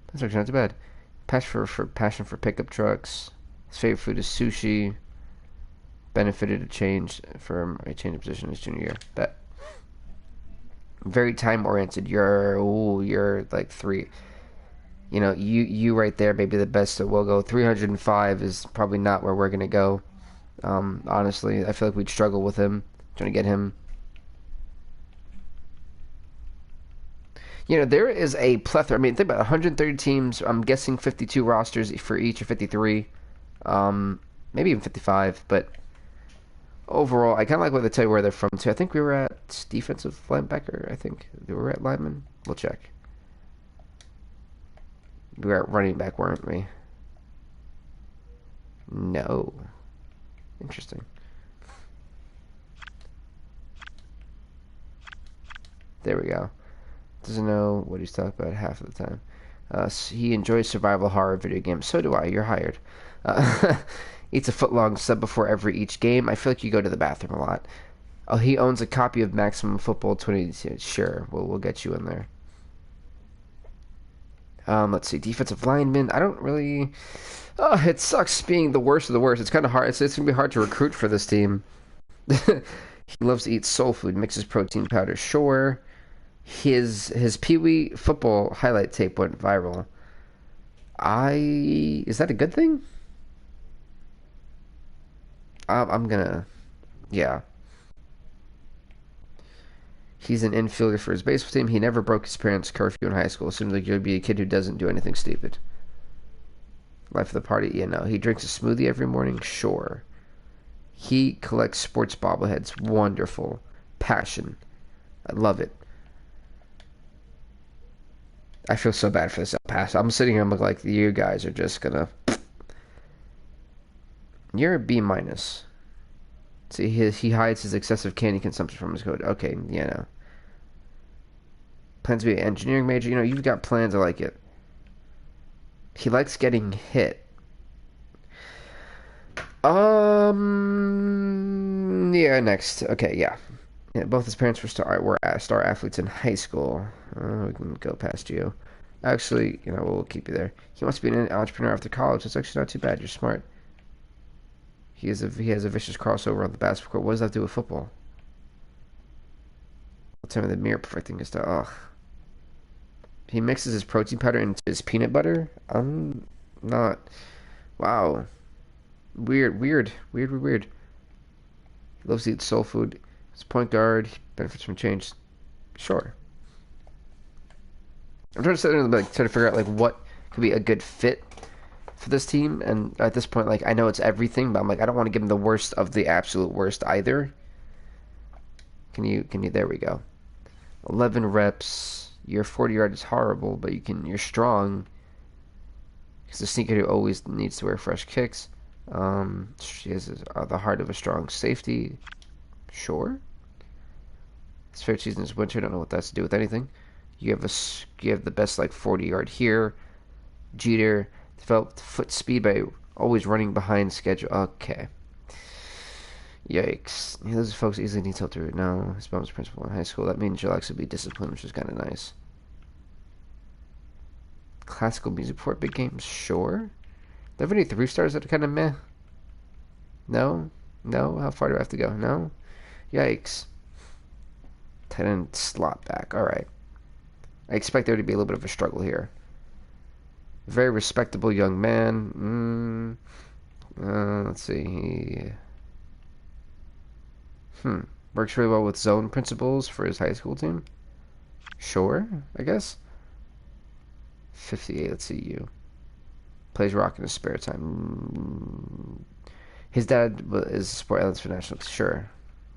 That's actually not too bad. Passion for pickup trucks. His favorite food is sushi. Benefited a change from a change of position in his junior year. Bet. Very time oriented. You're like 3. You know, you right there may be the best. So we'll go 305 is probably not where we're gonna go. Honestly, I feel like we'd struggle with him trying to get him. You know, there is a plethora. I mean, think about 130 teams. I'm guessing 52 rosters for each, or 53. Maybe even 55. But overall, I kind of like what they tell you where they're from, too. I think we were at defensive linebacker, I think. We were at lineman. We'll check. We were at running back, weren't we? No. Interesting. There we go. Doesn't know what he's talking about half of the time. He enjoys survival horror video games. So do I. You're hired. Eats a foot-long sub before each game. I feel like you go to the bathroom a lot. Oh, he owns a copy of Maximum Football 20. Sure, we'll get you in there. Let's see. Defensive lineman. I don't really... Oh, it sucks being the worst of the worst. It's kind of hard. It's going to be hard to recruit for this team. He loves to eat soul food. Mixes protein powder. Sure. His Pee-wee football highlight tape went viral. Is that a good thing? I'm gonna... Yeah. He's an infielder for his baseball team. He never broke his parents' curfew in high school. Seems like you'd be a kid who doesn't do anything stupid. Life of the party, you know. He drinks a smoothie every morning. Sure. He collects sports bobbleheads. Wonderful. Passion. I love it. I feel so bad for this El Paso. I'm sitting here, I'm like, you guys are just gonna... You're a B-. See, he hides his excessive candy consumption from his code. Okay, you know. Plans to be an engineering major. You know, you've got plans. I like it. He likes getting hit. Yeah, next. Okay, yeah. Yeah, both his parents were star athletes in high school. We can go past you. Actually, you know, we'll keep you there. He wants to be an entrepreneur after college. That's actually not too bad. You're smart. He has a vicious crossover on the basketball court. What does that do with football? Tell me the mirror perfecting his stuff. Ugh. He mixes his protein powder into his peanut butter. I'm not. Wow. Weird. He loves to eat soul food. He's a point guard. He benefits from change. Sure. I'm trying to sit there and like, try to figure out like what could be a good fit for this team. And at this point, like I know it's everything, but I'm like I don't want to give him the worst of the absolute worst either. Can you? There we go. 11 reps. Your 40-yard is horrible, but you're strong. He's a sneaker who always needs to wear fresh kicks. She has the heart of a strong safety. Sure. It's fair season is winter. I don't know what that's to do with anything. You have the best like 40-yard here. Jeter developed foot speed by always running behind schedule. Okay. Yikes. He loses folks easily needs help to no. His mom was principal in high school. That means you'll actually be disciplined, which is kind of nice. Classical music port big games, sure. Do they have any 3-stars that are kind of meh? No? How far do I have to go? No? Yikes. Tight end slot back. Alright. I expect there to be a little bit of a struggle here. Very respectable young man. Let's see. Works really well with zone principles for his high school team. Sure, I guess. 58, let's see you. Plays rock in his spare time. His dad is a sport analyst for national. Sure.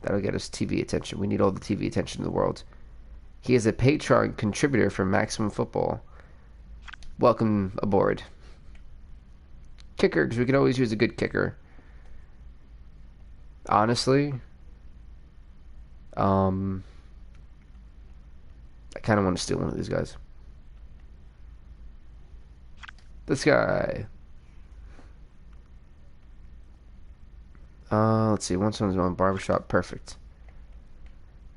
That'll get us TV attention. We need all the TV attention in the world. He is a Patreon contributor for Maximum Football. Welcome aboard. Kicker, because we could always use a good kicker. Honestly, I kind of want to steal one of these guys. This guy. Let's see. Once on his own barbershop. Perfect.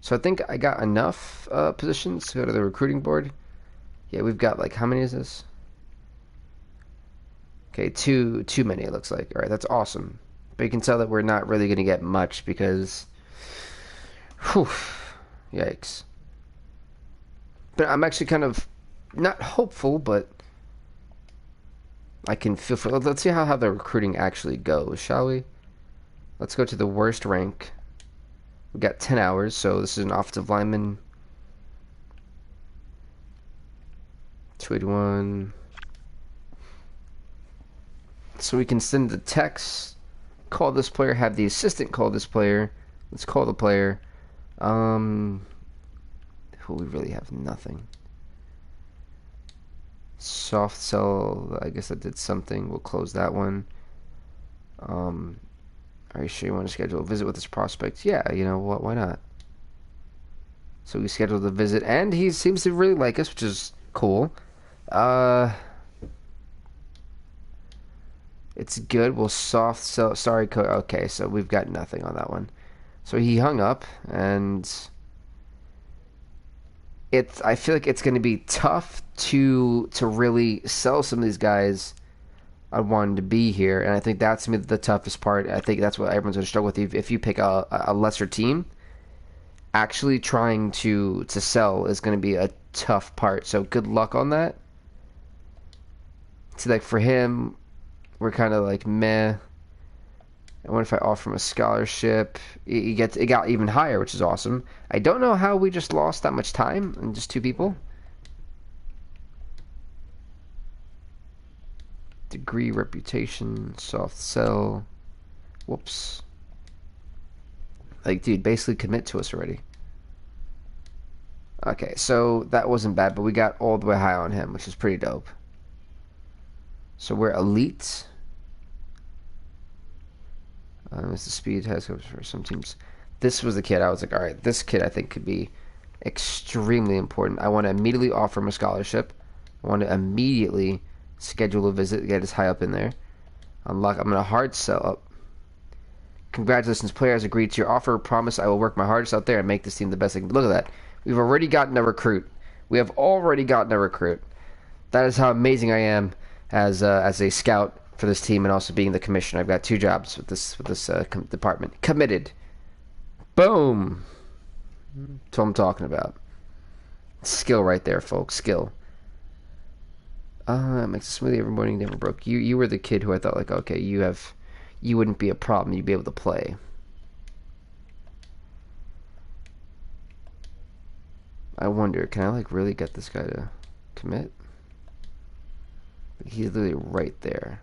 So I think I got enough positions to go to the recruiting board. Yeah, we've got like, how many is this? Okay, too many it looks like. All right, that's awesome. But you can tell that we're not really going to get much because, whew, yikes. But I'm actually kind of not hopeful, but I can feel for. Let's see how the recruiting actually goes, shall we? Let's go to the worst rank. We got 10 hours, so this is an offensive lineman. 281. So we can send the text, call this player, have the assistant call this player. Let's call the player. We really have nothing. Soft sell, I guess I did something. We'll close that one. Are you sure you want to schedule a visit with this prospect? Yeah, you know what? Why not? So we scheduled a visit, and he seems to really like us, which is cool. It's good. We'll soft sell. Sorry, okay, so we've got nothing on that one. So he hung up, and I feel like it's going to be tough to really sell some of these guys on wanting to be here, and I think that's going to be the toughest part. I think that's what everyone's going to struggle with. If you pick a lesser team, actually trying to sell is going to be a tough part. So good luck on that. So like for him, we're kind of like meh. I wonder if I offer him a scholarship. It got even higher, which is awesome. I don't know how we just lost that much time in just 2 people. Degree, reputation, soft sell. Whoops. Like, dude, basically commit to us already. Okay, so that wasn't bad, but we got all the way high on him, which is pretty dope. So we're elite. It's the speed test for some teams. This was the kid I was like, all right, this kid I think could be extremely important. I want to immediately offer him a scholarship. I want to immediately schedule a visit, get us high up in there. Unlock. I'm going to hard sell up. Congratulations, player has agreed to your offer. Promise I will work my hardest out there and make this team the best thing. Look at that. We've already gotten a recruit. We have already gotten a recruit. That is how amazing I am as a scout for this team and also being the commissioner. I've got 2 jobs with this department. Committed. Boom. That's what I'm talking about. Skill right there, folks. Skill. Makes a smoothie every morning, never broke. You were the kid who I thought, like, okay, you wouldn't be a problem. You'd be able to play. I wonder, can I, like, really get this guy to commit? He's literally right there.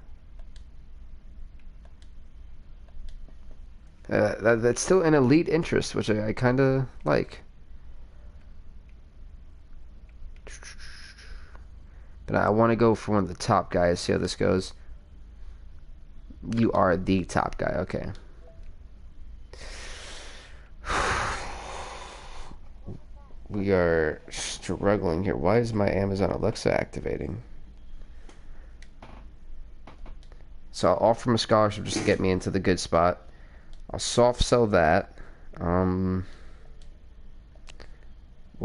That's still an elite interest, which I kind of like. But I want to go for one of the top guys, see how this goes. You are the top guy, okay. We are struggling here. Why is my Amazon Alexa activating? So I'll offer him a scholarship just to get me into the good spot. I'll soft sell that. Well,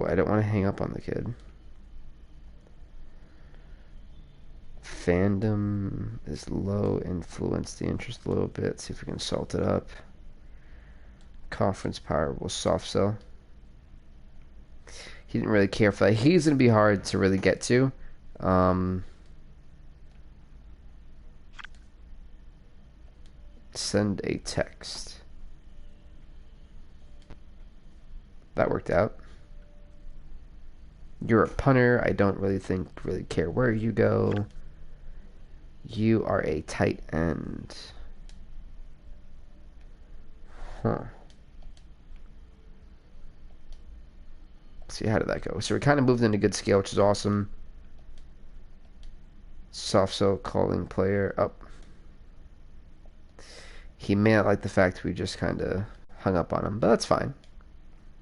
I don't want to hang up on the kid. Fandom is low. Influence the interest a little bit. See if we can salt it up. Conference power will soft sell. He didn't really care for that. He's going to be hard to really get to. Send a text. That worked out. You're a punter. I don't really care where you go. You are a tight end. Huh. See, how did that go? So we kind of moved into good scale, which is awesome. Soft sell calling player up. He may not like the fact we just kind of hung up on him, but that's fine.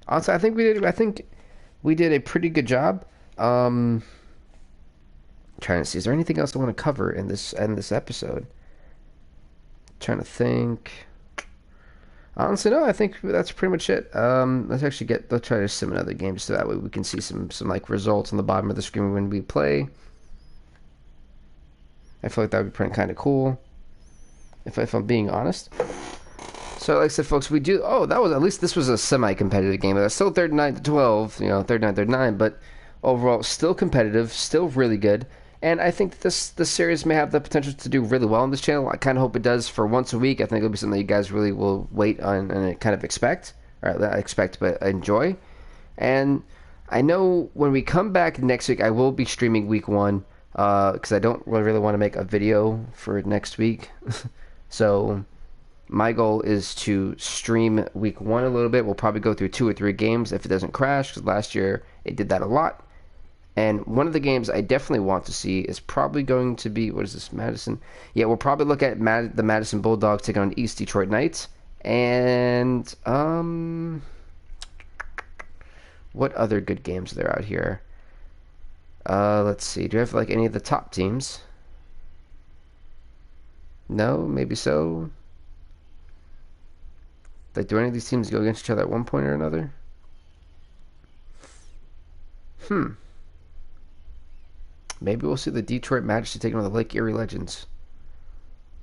Honestly, I think we did a pretty good job. Trying to see, is there anything else I want to cover in this episode? Trying to think. Honestly, no. I think that's pretty much it. Let's try to sim another game so that way we can see some like results on the bottom of the screen when we play. I feel like that would be pretty kind of cool, if I'm being honest. So, like I said, folks, we do. Oh, at least this was a semi-competitive game. It's still 39-12. 39-39, but overall, still competitive, still really good. And I think this series may have the potential to do really well on this channel. I kind of hope it does for once a week. I think it'll be something that you guys really will wait on and kind of expect. Or not expect, but enjoy. And I know when we come back next week, I will be streaming week 1. Because I don't really want to make a video for next week. So my goal is to stream week 1 a little bit. We'll probably go through 2 or 3 games if it doesn't crash, because last year it did that a lot. And one of the games I definitely want to see is probably going to be, what is this, Madison? Yeah, we'll probably look at the Madison Bulldogs taking on East Detroit Knights. And, what other good games are there out here? Let's see. Do you have, like, any of the top teams? No? Maybe so? Like, do any of these teams go against each other at one point or another? Maybe we'll see the Detroit Majesty taking on the Lake Erie Legends.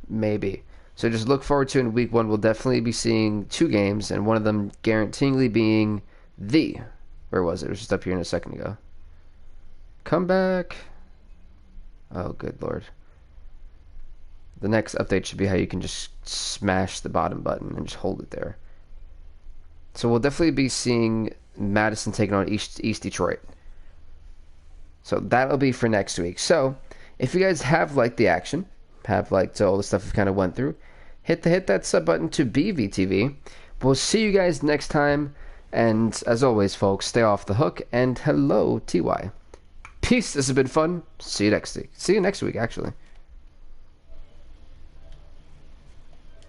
Maybe. So just look forward to in week 1. We'll definitely be seeing 2 games, and one of them guaranteeingly being where was it? It was just up here in a second ago. Come back. Oh, good lord. The next update should be how you can just smash the bottom button and just hold it there. So we'll definitely be seeing Madison taking on East Detroit. So that'll be for next week. So if you guys have liked the action, have liked all the stuff we kind of went through, hit that sub button to BVTV. We'll see you guys next time. And as always, folks, stay off the hook. And hello, TY. Peace. This has been fun. See you next week. See you next week, actually.